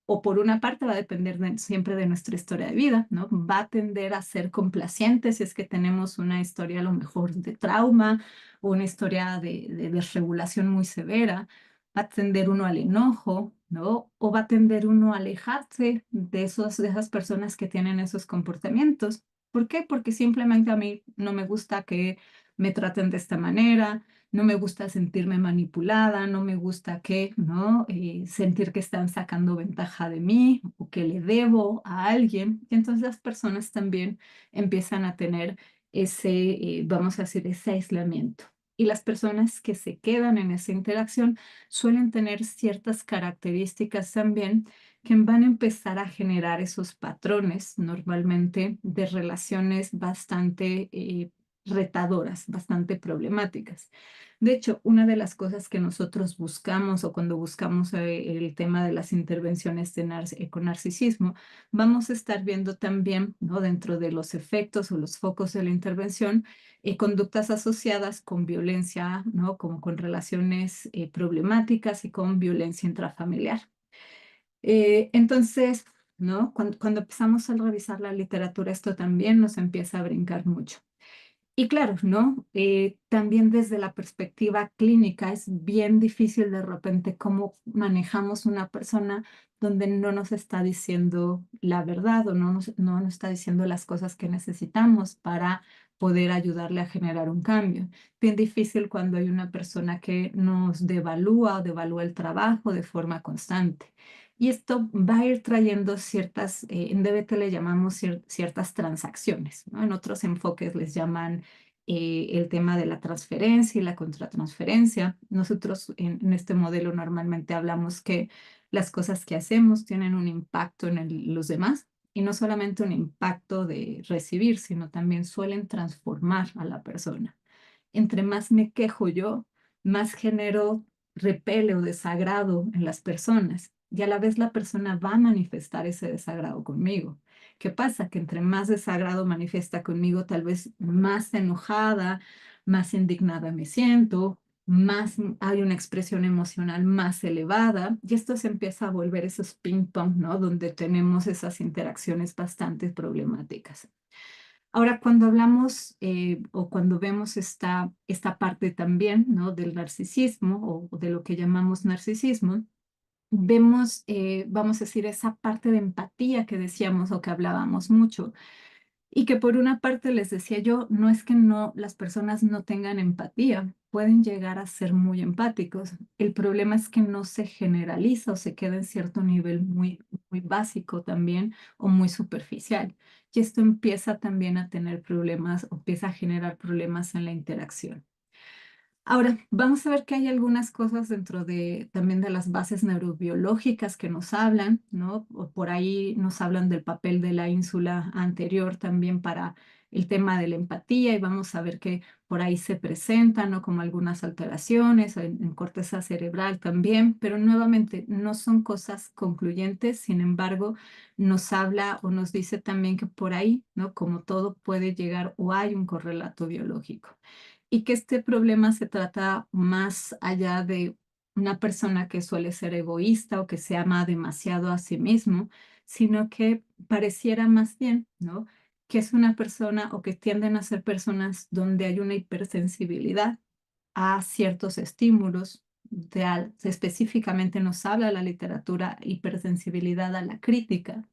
o por una parte va a depender siempre de nuestra historia de vida, ¿no? Va a tender a ser complaciente si es que tenemos una historia a lo mejor de trauma o una historia de desregulación muy severa. Va a tender uno al enojo, ¿no? O va a tender uno a alejarse de esas personas que tienen esos comportamientos. ¿Por qué? Porque simplemente a mí no me gusta que me traten de esta manera, no me gusta sentirme manipulada, no me gusta que, ¿no? Sentir que están sacando ventaja de mí o que le debo a alguien. Y entonces las personas también empiezan a tener vamos a decir, ese aislamiento. Y las personas que se quedan en esa interacción suelen tener ciertas características también que van a empezar a generar esos patrones normalmente de relaciones bastante retadoras, bastante problemáticas. De hecho, una de las cosas que nosotros buscamos o cuando buscamos el tema de las intervenciones con narcisismo, vamos a estar viendo también, ¿no? Dentro de los efectos o los focos de la intervención, conductas asociadas con violencia, ¿no? Como con relaciones problemáticas y con violencia intrafamiliar. Entonces, ¿no? Cuando empezamos a revisar la literatura, esto también nos empieza a brincar mucho. Y claro, ¿no? También desde la perspectiva clínica es bien difícil de repente cómo manejamos una persona donde no nos está diciendo la verdad o no nos está diciendo las cosas que necesitamos para poder ayudarle a generar un cambio. Bien difícil cuando hay una persona que nos devalúa o devalúa el trabajo de forma constante. Y esto va a ir trayendo en DBT le llamamos ciertas transacciones, ¿no? En otros enfoques les llaman el tema de la transferencia y la contratransferencia. Nosotros en este modelo normalmente hablamos que las cosas que hacemos tienen un impacto en los demás y no solamente un impacto de recibir, sino también suelen transformar a la persona. Entre más me quejo yo, más genero repele o desagrado en las personas y a la vez la persona va a manifestar ese desagrado conmigo. ¿Qué pasa? Que entre más desagrado manifiesta conmigo, tal vez más enojada, más indignada me siento, más hay una expresión emocional más elevada y esto se empieza a volver esos ping-pong, ¿no? Donde tenemos esas interacciones bastante problemáticas. Ahora, cuando hablamos o cuando vemos esta parte también, ¿no? Del narcisismo o de lo que llamamos narcisismo, vemos, vamos a decir, esa parte de empatía que decíamos o que hablábamos mucho. Y que por una parte les decía yo, no es que no las personas no tengan empatía, pueden llegar a ser muy empáticos. El problema es que no se generaliza o se queda en cierto nivel muy básico también o muy superficial. Y esto empieza también a tener problemas o empieza a generar problemas en la interacción. Ahora, vamos a ver que hay algunas cosas dentro también de las bases neurobiológicas que nos hablan, ¿no? O por ahí nos hablan del papel de la ínsula anterior también para el tema de la empatía y vamos a ver que por ahí se presentan, ¿no? Como algunas alteraciones en corteza cerebral también, pero nuevamente no son cosas concluyentes, sin embargo, nos habla o nos dice también que por ahí, ¿no? Como todo puede llegar o hay un correlato biológico y que este problema se trata más allá de una persona que suele ser egoísta o que se ama demasiado a sí mismo, sino que pareciera más bien, ¿no? Que es una persona o que tienden a ser personas donde hay una hipersensibilidad a ciertos estímulos. Específicamente nos habla la literatura hipersensibilidad a la crítica,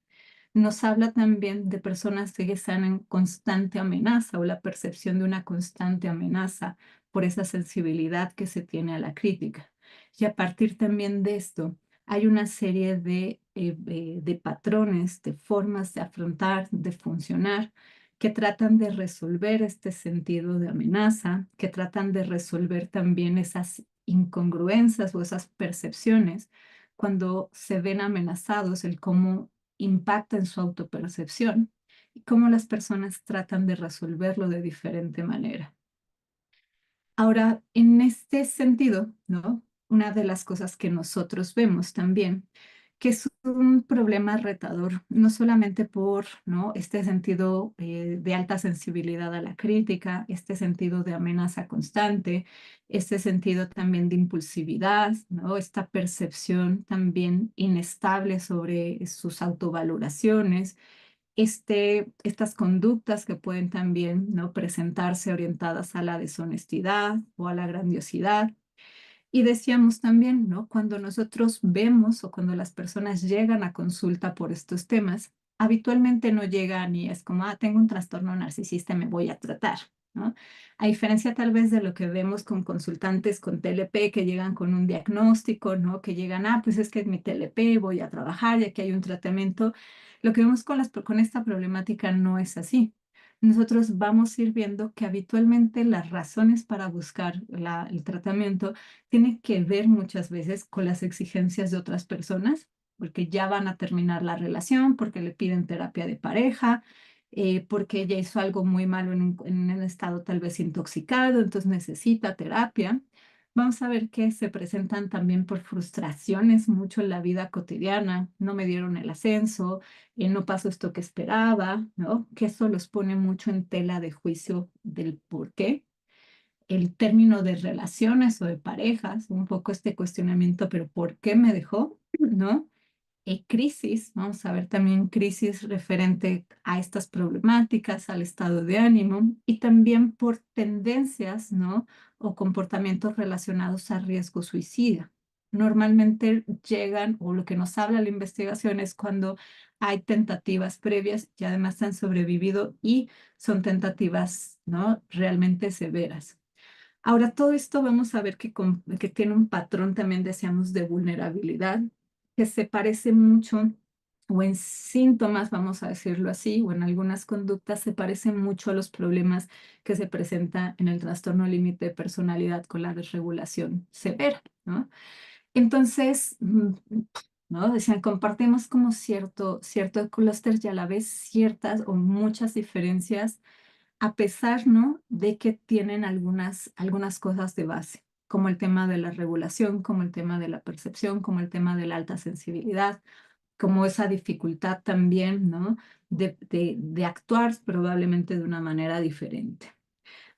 nos habla también de personas que están en constante amenaza o la percepción de una constante amenaza por esa sensibilidad que se tiene a la crítica. Y a partir también de esto, hay una serie de patrones, de formas de afrontar, de funcionar, que tratan de resolver este sentido de amenaza, que tratan de resolver también esas incongruencias o esas percepciones cuando se ven amenazados, el cómo impacta en su autopercepción y cómo las personas tratan de resolverlo de diferente manera. Ahora, en este sentido, ¿no? Una de las cosas que nosotros vemos también que es un problema retador, no solamente por, ¿no?, este sentido de alta sensibilidad a la crítica, este sentido de amenaza constante, este sentido también de impulsividad, ¿no?, esta percepción también inestable sobre sus autovaloraciones, estas conductas que pueden también, ¿no?, presentarse orientadas a la deshonestidad o a la grandiosidad. Y decíamos también, ¿no?, cuando nosotros vemos o cuando las personas llegan a consulta por estos temas, habitualmente no llegan y es como, tengo un trastorno narcisista, me voy a tratar, ¿no? A diferencia tal vez de lo que vemos con consultantes con TLP que llegan con un diagnóstico, ¿no? Que llegan, pues es que es mi TLP, voy a trabajar y aquí hay un tratamiento. Lo que vemos con esta problemática no es así. Nosotros vamos a ir viendo que habitualmente las razones para buscar el tratamiento tiene que ver muchas veces con las exigencias de otras personas, porque ya van a terminar la relación, porque le piden terapia de pareja, porque ella hizo algo muy malo en un estado tal vez intoxicado, entonces necesita terapia. Vamos a ver que se presentan también por frustraciones mucho en la vida cotidiana. No me dieron el ascenso, no pasó esto que esperaba, ¿no? Que eso los pone mucho en tela de juicio del por qué el término de relaciones o de parejas, un poco este cuestionamiento, pero ¿por qué me dejó? ¿No? Crisis, vamos a ver también crisis referente a estas problemáticas, al estado de ánimo y también por tendencias, ¿no?, o comportamientos relacionados a riesgo suicida. Normalmente llegan, o lo que nos habla la investigación es cuando hay tentativas previas y además han sobrevivido y son tentativas, ¿no?, realmente severas. Ahora, todo esto vamos a ver que tiene un patrón también, decíamos, de vulnerabilidad, que se parece mucho, o en síntomas, vamos a decirlo así, o en algunas conductas, se parecen mucho a los problemas que se presenta en el trastorno límite de personalidad con la desregulación severa, ¿no? Entonces, ¿no? Decían, compartimos como cierto clúster y a la vez ciertas o muchas diferencias a pesar, ¿no?, de que tienen algunas cosas de base, como el tema de la regulación, como el tema de la percepción, como el tema de la alta sensibilidad, como esa dificultad también, ¿no?, de actuar probablemente de una manera diferente.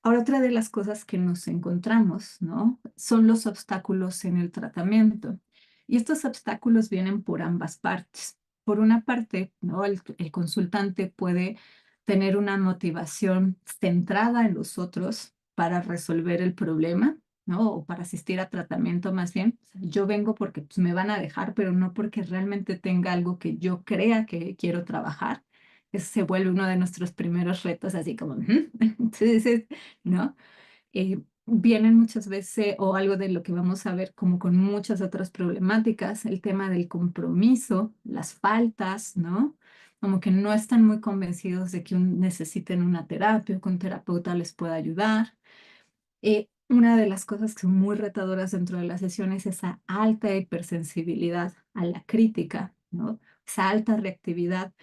Ahora, otra de las cosas que nos encontramos, ¿no?, son los obstáculos en el tratamiento. Y estos obstáculos vienen por ambas partes. Por una parte, ¿no?, el consultante puede tener una motivación centrada en los otros para resolver el problema, ¿no?, o para asistir a tratamiento más bien. O sea, yo vengo porque pues, me van a dejar, pero no porque realmente tenga algo que yo crea que quiero trabajar. Ese se vuelve uno de nuestros primeros retos, así como, entonces, ¿no? Vienen muchas veces, o algo de lo que vamos a ver como con muchas otras problemáticas, el tema del compromiso, las faltas, ¿no? Como que no están muy convencidos de que necesiten una terapia o que un terapeuta les pueda ayudar. Una de las cosas que son muy retadoras dentro de las sesiones es esa alta hipersensibilidad a la crítica, ¿no? Esa alta reactividad,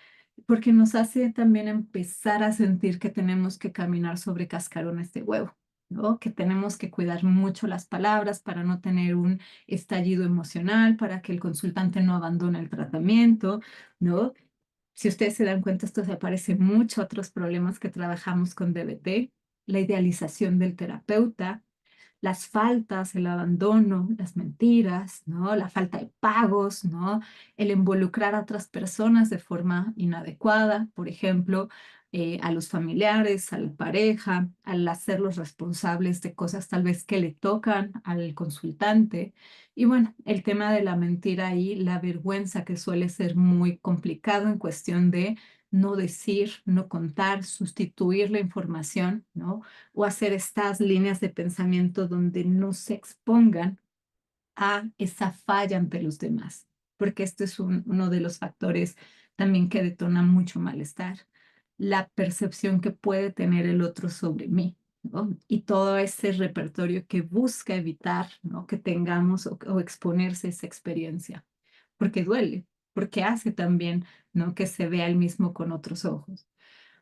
porque nos hace también empezar a sentir que tenemos que caminar sobre cascarones de huevo, ¿no? Que tenemos que cuidar mucho las palabras para no tener un estallido emocional, para que el consultante no abandone el tratamiento, ¿no? Si ustedes se dan cuenta, esto se parece mucho a otros problemas que trabajamos con DBT, la idealización del terapeuta, las faltas, el abandono, las mentiras, ¿no? La falta de pagos, ¿no? El involucrar a otras personas de forma inadecuada, por ejemplo, a los familiares, a la pareja, al hacerlos responsables de cosas tal vez que le tocan al consultante. Y bueno, el tema de la mentira y la vergüenza que suele ser muy complicado en cuestión de no decir, no contar, sustituir la información, ¿no? O hacer estas líneas de pensamiento donde no se expongan a esa falla ante los demás, porque este es uno de los factores también que detona mucho malestar, la percepción que puede tener el otro sobre mí, ¿no? Y todo ese repertorio que busca evitar, ¿no?, que tengamos o exponerse a esa experiencia, porque duele, porque hace también, ¿no?, que se vea el mismo con otros ojos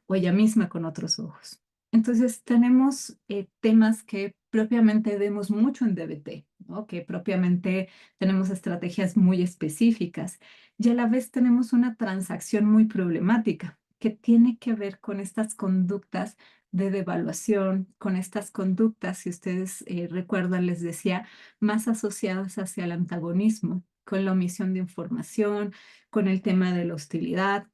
o ella misma con otros ojos. Entonces tenemos temas que propiamente vemos mucho en DBT, ¿no? Que propiamente tenemos estrategias muy específicas y a la vez tenemos una transacción muy problemática que tiene que ver con estas conductas de devaluación, con estas conductas, si ustedes recuerdan, les decía, más asociadas hacia el antagonismo, con la omisión de información, con el tema de la hostilidad,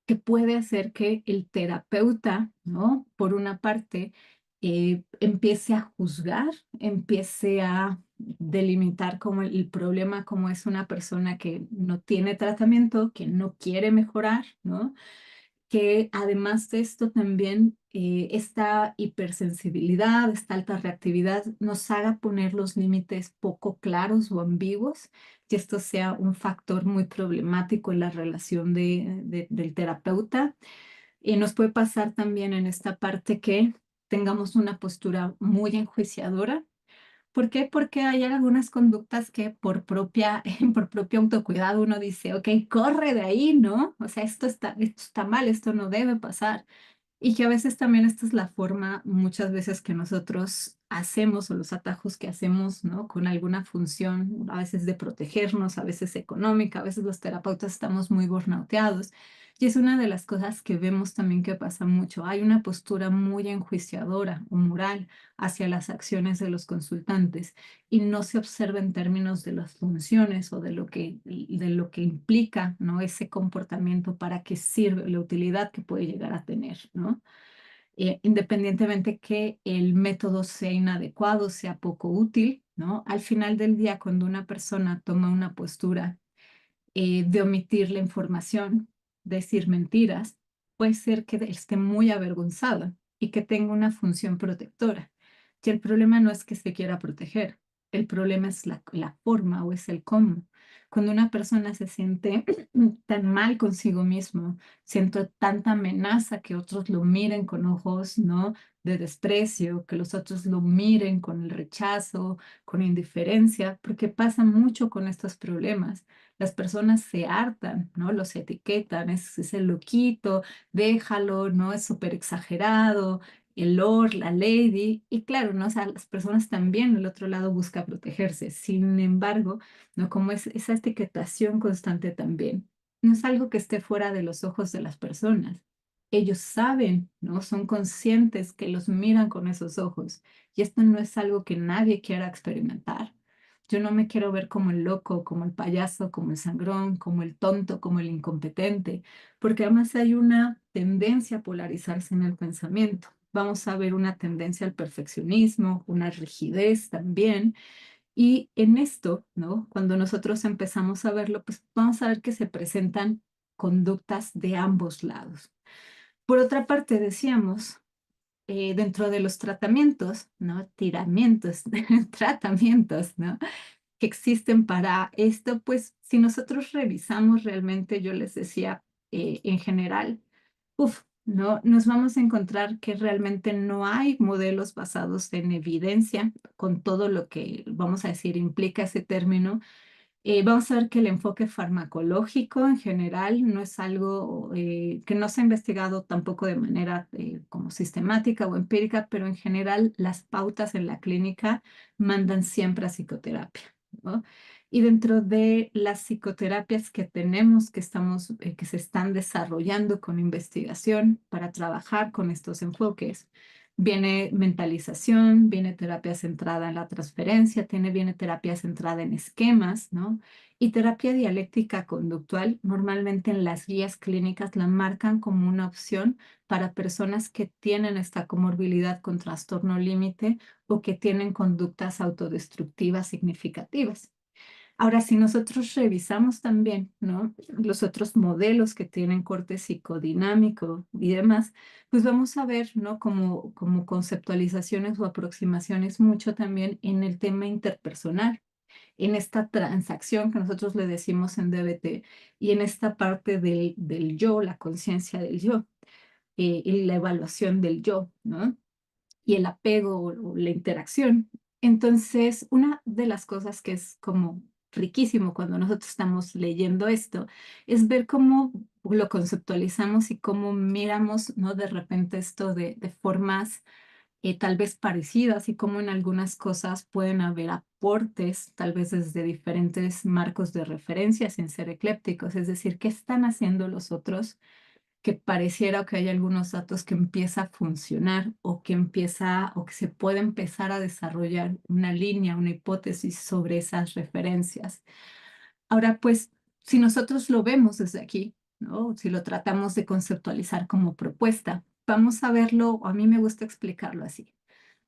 que puede hacer que el terapeuta, ¿no? Por una parte, empiece a juzgar, empiece a delimitar como el problema, como es una persona que no tiene tratamiento, que no quiere mejorar, ¿no? Que además de esto también esta hipersensibilidad, esta alta reactividad nos haga poner los límites poco claros o ambiguos y esto sea un factor muy problemático en la relación del terapeuta. Y nos puede pasar también en esta parte que tengamos una postura muy enjuiciadora. ¿Por qué? Porque hay algunas conductas que por propio autocuidado uno dice, ok, corre de ahí, ¿no? O sea, esto está mal, esto no debe pasar. Y que a veces también esta es la forma, muchas veces que nosotros hacemos o los atajos que hacemos, ¿no? Con alguna función, a veces de protegernos, a veces económica, a veces los terapeutas estamos muy burnouteados. Y es una de las cosas que vemos también que pasa mucho. Hay una postura muy enjuiciadora o moral hacia las acciones de los consultantes y no se observa en términos de las funciones o de lo que implica, ¿no? Ese comportamiento, para qué sirve, la utilidad que puede llegar a tener, ¿no? Independientemente que el método sea inadecuado, sea poco útil, ¿no? Al final del día, cuando una persona toma una postura de omitir la información, decir mentiras, puede ser que esté muy avergonzada y que tenga una función protectora. Y el problema no es que se quiera proteger, el problema es la forma o es el cómo. Cuando una persona se siente tan mal consigo mismo, siento tanta amenaza que otros lo miren con ojos, ¿no? De desprecio, que los otros lo miren con el rechazo, con indiferencia, porque pasa mucho con estos problemas. Las personas se hartan, ¿no? Los etiquetan, es el loquito, déjalo, ¿no? Es súper exagerado, el lord, la lady, y claro, ¿no? O sea, las personas también, el otro lado busca protegerse. Sin embargo, ¿no? Como es esa etiquetación constante también, no es algo que esté fuera de los ojos de las personas. Ellos saben, ¿no? Son conscientes que los miran con esos ojos, y esto no es algo que nadie quiera experimentar. Yo no me quiero ver como el loco, como el payaso, como el sangrón, como el tonto, como el incompetente, porque además hay una tendencia a polarizarse en el pensamiento. Vamos a ver una tendencia al perfeccionismo, una rigidez también. Y en esto, ¿no? Cuando nosotros empezamos a verlo, pues vamos a ver que se presentan conductas de ambos lados. Por otra parte, decíamos, dentro de los tratamientos, ¿no? Tiramientos, tratamientos, ¿no? Que existen para esto, pues si nosotros revisamos realmente, yo les decía, en general, no, nos vamos a encontrar que realmente no hay modelos basados en evidencia, con todo lo que, vamos a decir, implica ese término. Vamos a ver que el enfoque farmacológico en general no es algo que no se ha investigado tampoco de manera como sistemática o empírica, pero en general las pautas en la clínica mandan siempre a psicoterapia, ¿no? Y dentro de las psicoterapias que tenemos, que se están desarrollando con investigación para trabajar con estos enfoques, viene mentalización, viene terapia centrada en la transferencia, viene terapia centrada en esquemas, ¿no? Y terapia dialéctica conductual, normalmente en las guías clínicas la marcan como una opción para personas que tienen esta comorbilidad con trastorno límite o que tienen conductas autodestructivas significativas. Ahora, si nosotros revisamos también, ¿no? Los otros modelos que tienen corte psicodinámico y demás, pues vamos a ver, ¿no? Como conceptualizaciones o aproximaciones mucho también en el tema interpersonal, en esta transacción que nosotros le decimos en DBT y en esta parte del yo, la conciencia del yo, y la evaluación del yo, ¿no? Y el apego o la interacción. Entonces, una de las cosas que es como riquísimo cuando nosotros estamos leyendo esto es ver cómo lo conceptualizamos y cómo miramos, ¿no? De repente esto de formas tal vez parecido, así como en algunas cosas pueden haber aportes, tal vez desde diferentes marcos de referencia sin ser eclépticos, es decir, ¿qué están haciendo los otros? Que pareciera que hay algunos datos que empieza a funcionar o que empieza o que se puede empezar a desarrollar una línea, una hipótesis sobre esas referencias. Ahora, pues, si nosotros lo vemos desde aquí, ¿no? Si lo tratamos de conceptualizar como propuesta, vamos a verlo, a mí me gusta explicarlo así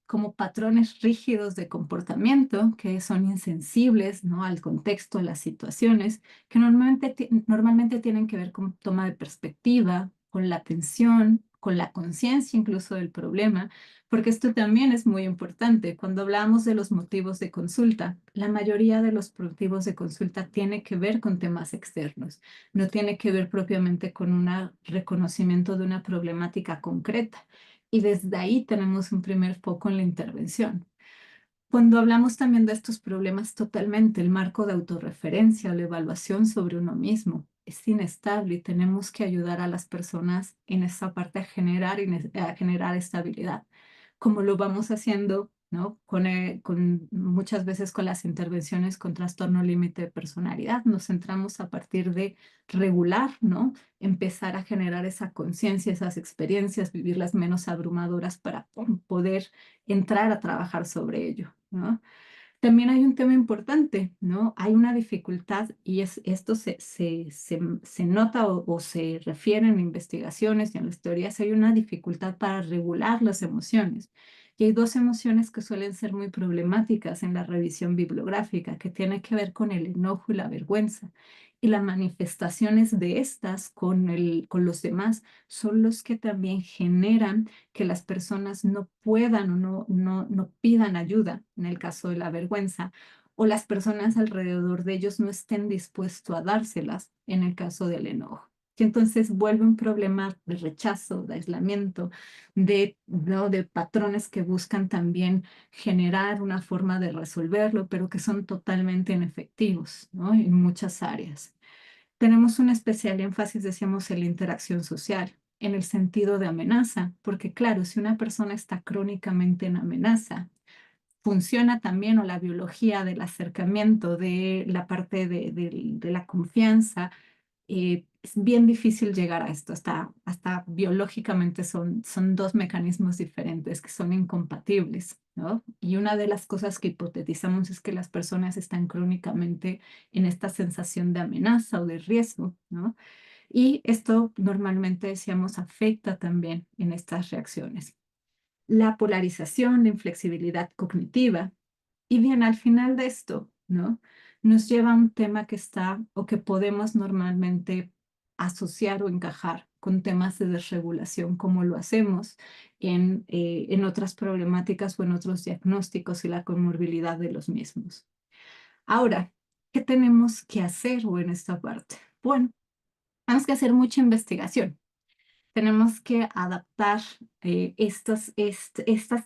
como patrones rígidos de comportamiento que son insensibles, ¿no? Al contexto, a las situaciones, que normalmente tienen que ver con toma de perspectiva, con la atención, con la conciencia incluso del problema, porque esto también es muy importante. Cuando hablamos de los motivos de consulta, la mayoría de los motivos de consulta tiene que ver con temas externos, no tiene que ver propiamente con un reconocimiento de una problemática concreta. Y desde ahí tenemos un primer foco en la intervención. Cuando hablamos también de estos problemas, totalmente el marco de autorreferencia o la evaluación sobre uno mismo es inestable y tenemos que ayudar a las personas en esa parte a generar estabilidad, como lo vamos haciendo, ¿no? Con muchas veces con las intervenciones con trastorno límite de personalidad, nos centramos a partir de regular, ¿no? Empezar a generar esa conciencia, esas experiencias, vivirlas menos abrumadoras para poder entrar a trabajar sobre ello, ¿no? También hay un tema importante, ¿no? Hay una dificultad y esto se nota o se refiere en investigaciones y en las teorías, hay una dificultad para regular las emociones. Y hay dos emociones que suelen ser muy problemáticas en la revisión bibliográfica, que tienen que ver con el enojo y la vergüenza. Y las manifestaciones de estas con los demás son los que también generan que las personas no puedan o no pidan ayuda en el caso de la vergüenza, o las personas alrededor de ellos no estén dispuestos a dárselas en el caso del enojo. Y entonces vuelve un problema de rechazo, de aislamiento, ¿no? De patrones que buscan también generar una forma de resolverlo, pero que son totalmente inefectivos, ¿no? En muchas áreas. Tenemos un especial énfasis, decíamos, en la interacción social, en el sentido de amenaza, porque claro, si una persona está crónicamente en amenaza, funciona también o la biología del acercamiento, de la parte de la confianza, es bien difícil llegar a esto, hasta biológicamente son dos mecanismos diferentes que son incompatibles, ¿no? Y una de las cosas que hipotetizamos es que las personas están crónicamente en esta sensación de amenaza o de riesgo, ¿no? Y esto normalmente, decíamos, afecta también en estas reacciones. La polarización, la inflexibilidad cognitiva. Y bien, al final de esto, ¿no? Nos lleva a un tema que está o que podemos normalmente asociar o encajar con temas de desregulación, como lo hacemos en otras problemáticas o en otros diagnósticos y la comorbilidad de los mismos. Ahora, ¿qué tenemos que hacer o en esta parte? Bueno, tenemos que hacer mucha investigación, tenemos que adaptar estas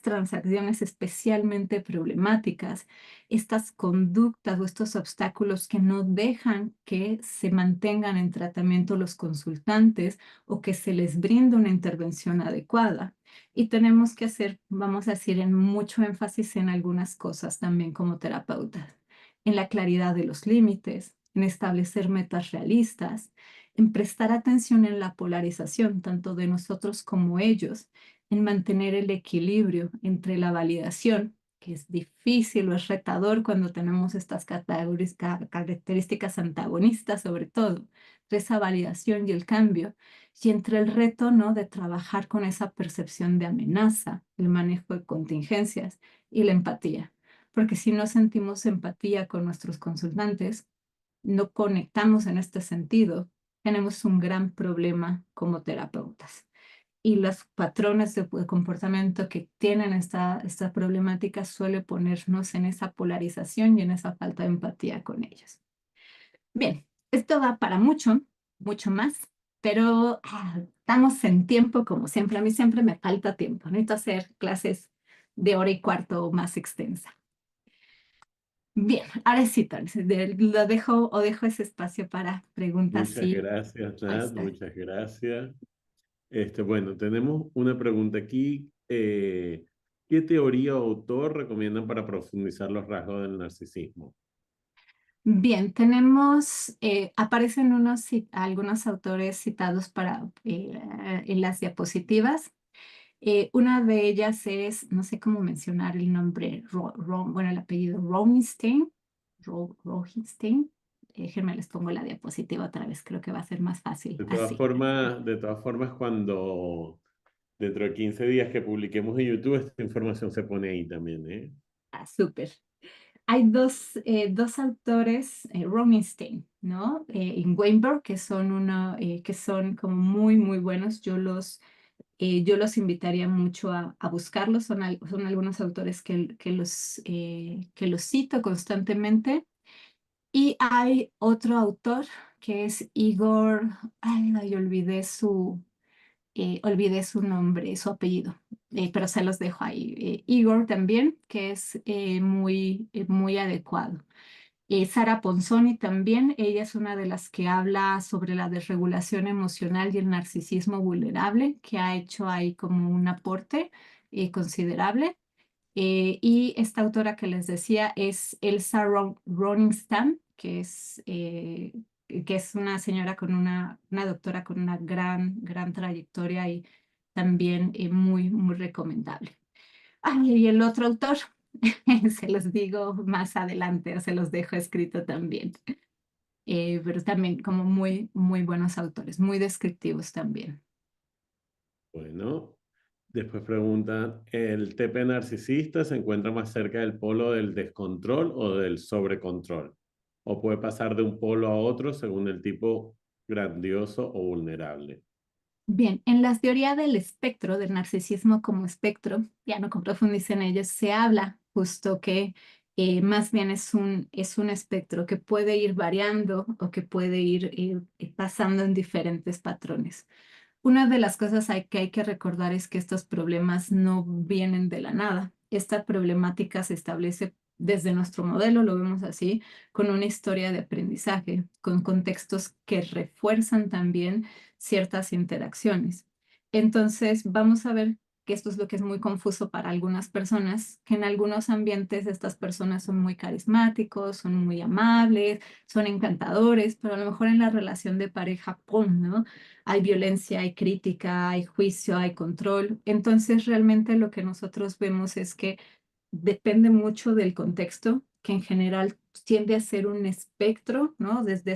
transacciones especialmente problemáticas, estas conductas o estos obstáculos que no dejan que se mantengan en tratamiento los consultantes o que se les brinde una intervención adecuada. Y tenemos que hacer, vamos a decir, en mucho énfasis en algunas cosas también como terapeutas, en la claridad de los límites, en establecer metas realistas, en prestar atención en la polarización, tanto de nosotros como ellos, en mantener el equilibrio entre la validación, que es difícil o es retador cuando tenemos estas características antagonistas, sobre todo, entre esa validación y el cambio, y entre el reto, ¿no? De trabajar con esa percepción de amenaza, el manejo de contingencias y la empatía. Porque si no sentimos empatía con nuestros consultantes, no conectamos en este sentido, tenemos un gran problema como terapeutas. Y los patrones de comportamiento que tienen esta problemática suele ponernos en esa polarización y en esa falta de empatía con ellos. Bien, esto va para mucho, mucho más, pero estamos en tiempo como siempre. A mí siempre me falta tiempo. Necesito hacer clases de hora y cuarto o más extensa. Bien, ahora sí, Tony, lo dejo o dejo ese espacio para preguntas, Muchas sí. gracias, Ahí Nat, está. muchas gracias. Bueno, tenemos una pregunta aquí. ¿Qué teoría o autor recomiendan para profundizar los rasgos del narcisismo? Bien, tenemos, aparecen algunos autores citados en las diapositivas. Una de ellas es, no sé cómo mencionar el nombre, bueno, el apellido Rosenstein. Rosenstein. Déjenme les pongo la diapositiva otra vez, creo que va a ser más fácil así. De todas formas, cuando dentro de 15 días que publiquemos en YouTube, esta información se pone ahí también, ¿eh? Ah, súper. Hay dos autores, Rosenstein, ¿no? Y Weinberg, que son como muy, muy buenos. Yo los invitaría mucho a buscarlos. Son algunos autores que los cito constantemente. Y hay otro autor que es Igor, ay, olvidé su nombre, su apellido, pero se los dejo ahí. Igor también, que es muy adecuado. Sara Ponzoni también, ella es una de las que habla sobre la desregulación emocional y el narcisismo vulnerable, que ha hecho ahí como un aporte considerable. Y esta autora que les decía es Elsa Roningstam, que es una señora una doctora con una gran trayectoria y también muy, muy recomendable. Ah, y el otro autor, se los digo más adelante, o se los dejo escrito también. Pero también como muy, muy buenos autores, muy descriptivos también. Bueno, después preguntan, ¿el TP narcisista se encuentra más cerca del polo del descontrol o del sobrecontrol? ¿O puede pasar de un polo a otro según el tipo grandioso o vulnerable? Bien, en la teoría del espectro, del narcisismo como espectro, ya no profundice en ello, se habla justo que más bien es un espectro que puede ir variando o que puede ir pasando en diferentes patrones. Una de las cosas que hay que recordar es que estos problemas no vienen de la nada. Esta problemática se establece desde nuestro modelo, lo vemos así, con una historia de aprendizaje, con contextos que refuerzan también ciertas interacciones. Entonces, vamos a ver que esto es lo que es muy confuso para algunas personas, que en algunos ambientes estas personas son muy carismáticos, son muy amables, son encantadores, pero a lo mejor en la relación de pareja, ¡pum!, ¿no? Hay violencia, hay crítica, hay juicio, hay control. Entonces, realmente lo que nosotros vemos es que depende mucho del contexto, que en general tiende a ser un espectro, ¿no? Desde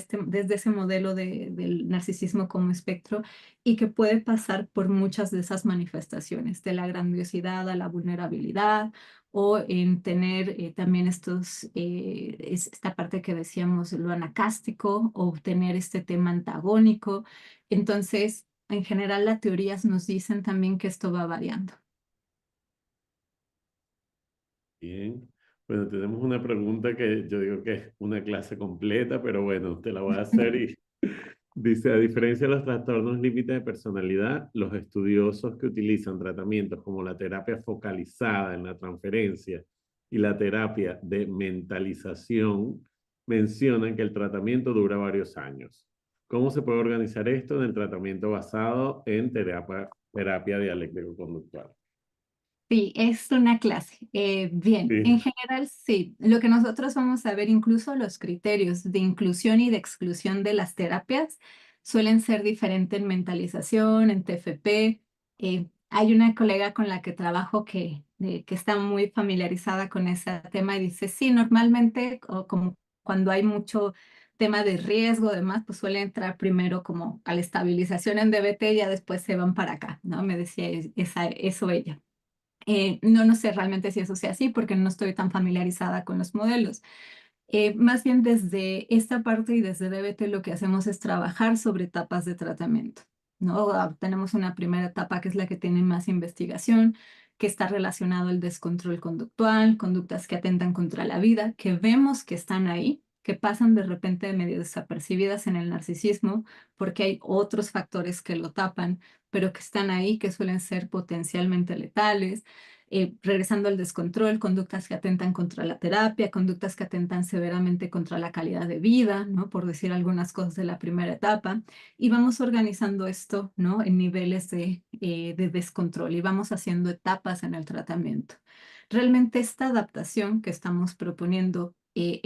ese modelo del narcisismo como espectro, y que puede pasar por muchas de esas manifestaciones, de la grandiosidad a la vulnerabilidad, o en tener también esta parte que decíamos, lo anacástico, o tener este tema antagónico. Entonces, en general, las teorías nos dicen también que esto va variando. Bien. Bueno, tenemos una pregunta que yo digo que es una clase completa, pero bueno, te la voy a hacer y dice, a diferencia de los trastornos límite de personalidad, los estudiosos que utilizan tratamientos como la terapia focalizada en la transferencia y la terapia de mentalización mencionan que el tratamiento dura varios años. ¿Cómo se puede organizar esto en el tratamiento basado en terapia dialéctico-conductual? Sí, es una clase. Bien, Sí. en general sí. Lo que nosotros vamos a ver, incluso los criterios de inclusión y de exclusión de las terapias suelen ser diferentes en mentalización, en TFP. Hay una colega con la que trabajo que está muy familiarizada con ese tema y dice, sí, normalmente, o como cuando hay mucho tema de riesgo, demás, pues suele entrar primero como a la estabilización en DBT y ya después se van para acá, ¿no? Me decía eso ella. No sé realmente si eso sea así porque no estoy tan familiarizada con los modelos. Más bien desde esta parte y desde DBT lo que hacemos es trabajar sobre etapas de tratamiento, ¿no? Tenemos una primera etapa que es la que tiene más investigación, que está relacionado al descontrol conductual, conductas que atentan contra la vida, que vemos que están ahí, que pasan de repente medio desapercibidas en el narcisismo porque hay otros factores que lo tapan, pero que están ahí, que suelen ser potencialmente letales. regresando al descontrol, conductas que atentan contra la terapia, conductas que atentan severamente contra la calidad de vida, ¿no? Por decir algunas cosas de la primera etapa. Y vamos organizando esto, ¿no? En niveles de descontrol y vamos haciendo etapas en el tratamiento. Realmente esta adaptación que estamos proponiendo se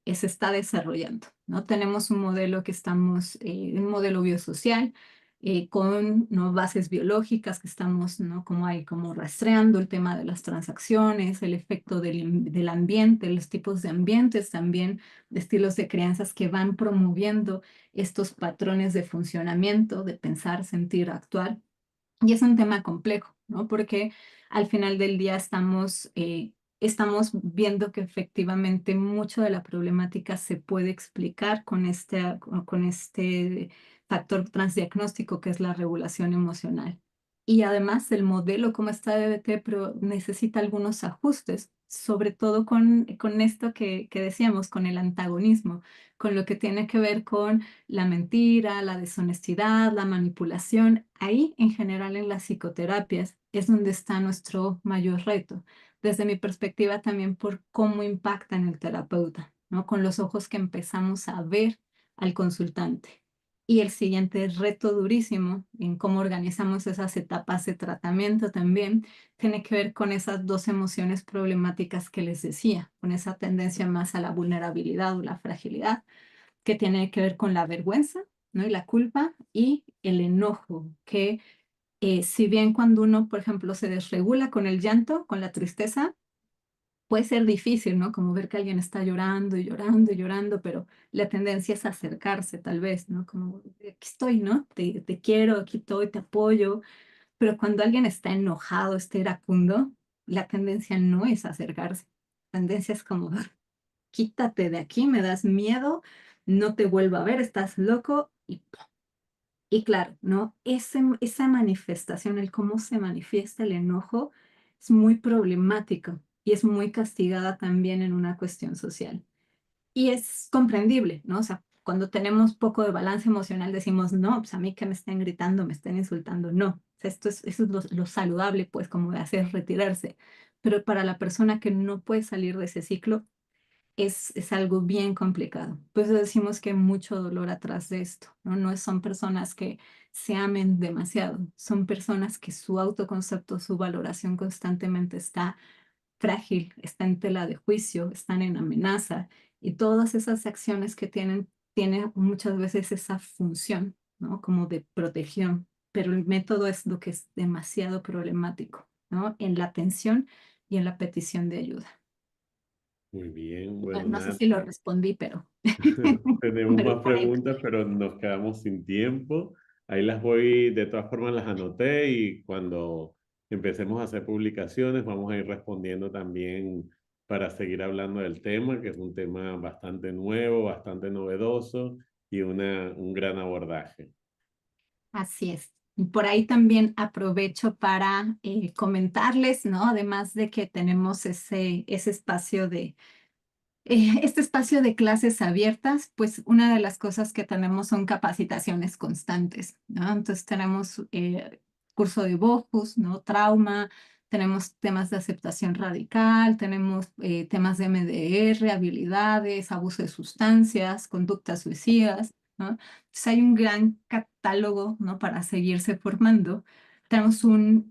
está desarrollando, ¿no? Tenemos un modelo un modelo biosocial, con, ¿no?, bases biológicas que estamos, ¿no?, como rastreando el tema de las transacciones, el efecto del ambiente, los tipos de ambientes también, de estilos de crianzas que van promoviendo estos patrones de funcionamiento, de pensar, sentir, actuar. Y es un tema complejo, ¿no? Porque al final del día estamos viendo que efectivamente mucho de la problemática se puede explicar con este factor transdiagnóstico que es la regulación emocional. Y además el modelo como está de DBT, pero necesita algunos ajustes, sobre todo con esto que decíamos, con el antagonismo, con lo que tiene que ver con la mentira, la deshonestidad, la manipulación. Ahí, en general, en las psicoterapias es donde está nuestro mayor reto, desde mi perspectiva también por cómo impacta en el terapeuta, ¿no? Con los ojos que empezamos a ver al consultante. Y el siguiente reto durísimo en cómo organizamos esas etapas de tratamiento también tiene que ver con esas dos emociones problemáticas que les decía, con esa tendencia más a la vulnerabilidad o la fragilidad, que tiene que ver con la vergüenza, ¿no? Y la culpa y el enojo, que si bien cuando uno, por ejemplo, se desregula con el llanto, con la tristeza, puede ser difícil, ¿no? Como ver que alguien está llorando y llorando y llorando, pero la tendencia es acercarse, tal vez, ¿no? Como, aquí estoy, ¿no? Te quiero, aquí estoy, te apoyo. Pero cuando alguien está enojado, está iracundo, la tendencia no es acercarse. La tendencia es como, quítate de aquí, me das miedo, no te vuelvo a ver, estás loco. Y claro, ¿no? Esa manifestación, el cómo se manifiesta el enojo, es muy problemático y es muy castigada también en una cuestión social. Y es comprendible, ¿no? O sea, cuando tenemos poco de balance emocional decimos, no, pues a mí que me estén gritando, me estén insultando, no. O sea, eso es lo saludable, pues, como de hacer retirarse. Pero para la persona que no puede salir de ese ciclo, es algo bien complicado. Pues decimos que hay mucho dolor atrás de esto, ¿no? No son personas que se amen demasiado, son personas que su autoconcepto, su valoración constantemente está frágil, está en tela de juicio, están en amenaza y todas esas acciones que tienen muchas veces esa función, ¿no? Como de protección, pero el método es lo que es demasiado problemático, ¿no? En la atención y en la petición de ayuda. Muy bien, bueno, No sé Nat, si lo respondí, pero, tenemos pero más por ahí. preguntas, pero nos quedamos sin tiempo. Ahí las voy, de todas formas las anoté y cuando empecemos a hacer publicaciones vamos a ir respondiendo también para seguir hablando del tema, que es un tema bastante nuevo, bastante novedoso y un gran abordaje. Así es. Y por ahí también aprovecho para comentarles, ¿no? Además de que tenemos ese espacio este espacio de clases abiertas, pues una de las cosas que tenemos son capacitaciones constantes, ¿no? Entonces tenemos curso de Bogus, ¿no? Trauma, tenemos temas de aceptación radical, tenemos temas de MDR, habilidades, abuso de sustancias, conductas suicidas, ¿no? Entonces hay un gran catálogo, ¿no?, para seguirse formando. Tenemos un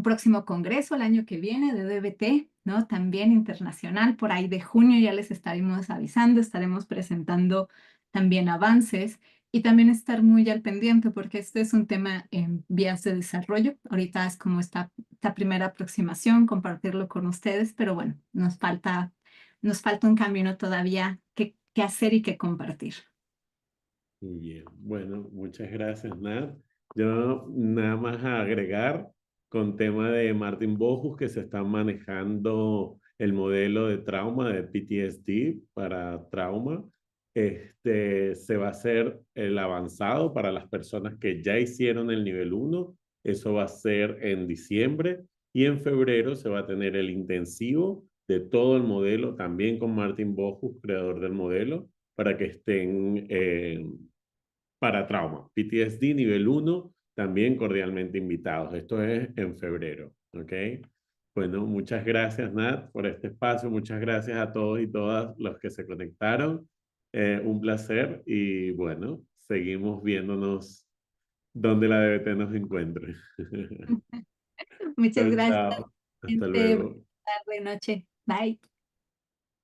próximo congreso el año que viene de DBT, ¿no? También internacional, por ahí de junio ya les estaremos avisando, estaremos presentando también avances y también estar muy al pendiente porque este es un tema en vías de desarrollo. Ahorita es como esta primera aproximación, compartirlo con ustedes, pero bueno, nos falta un camino todavía que hacer y que compartir. Muy bien, bueno, muchas gracias, Nat. Yo nada más a agregar con tema de Martin Bojus que se está manejando el modelo de trauma de PTSD para trauma. Se va a hacer el avanzado para las personas que ya hicieron el nivel uno. Eso va a ser en diciembre y en febrero se va a tener el intensivo de todo el modelo, también con Martin Bojus, creador del modelo, para que estén para trauma. PTSD nivel uno también cordialmente invitados. Esto es en febrero. ¿ok? Bueno, muchas gracias, Nat, por este espacio. Muchas gracias a todos y todas los que se conectaron. Un placer y bueno, seguimos viéndonos donde la DBT nos encuentre. Muchas Chao, gracias, chao. Hasta gente. luego. Tarde, noche. Bye.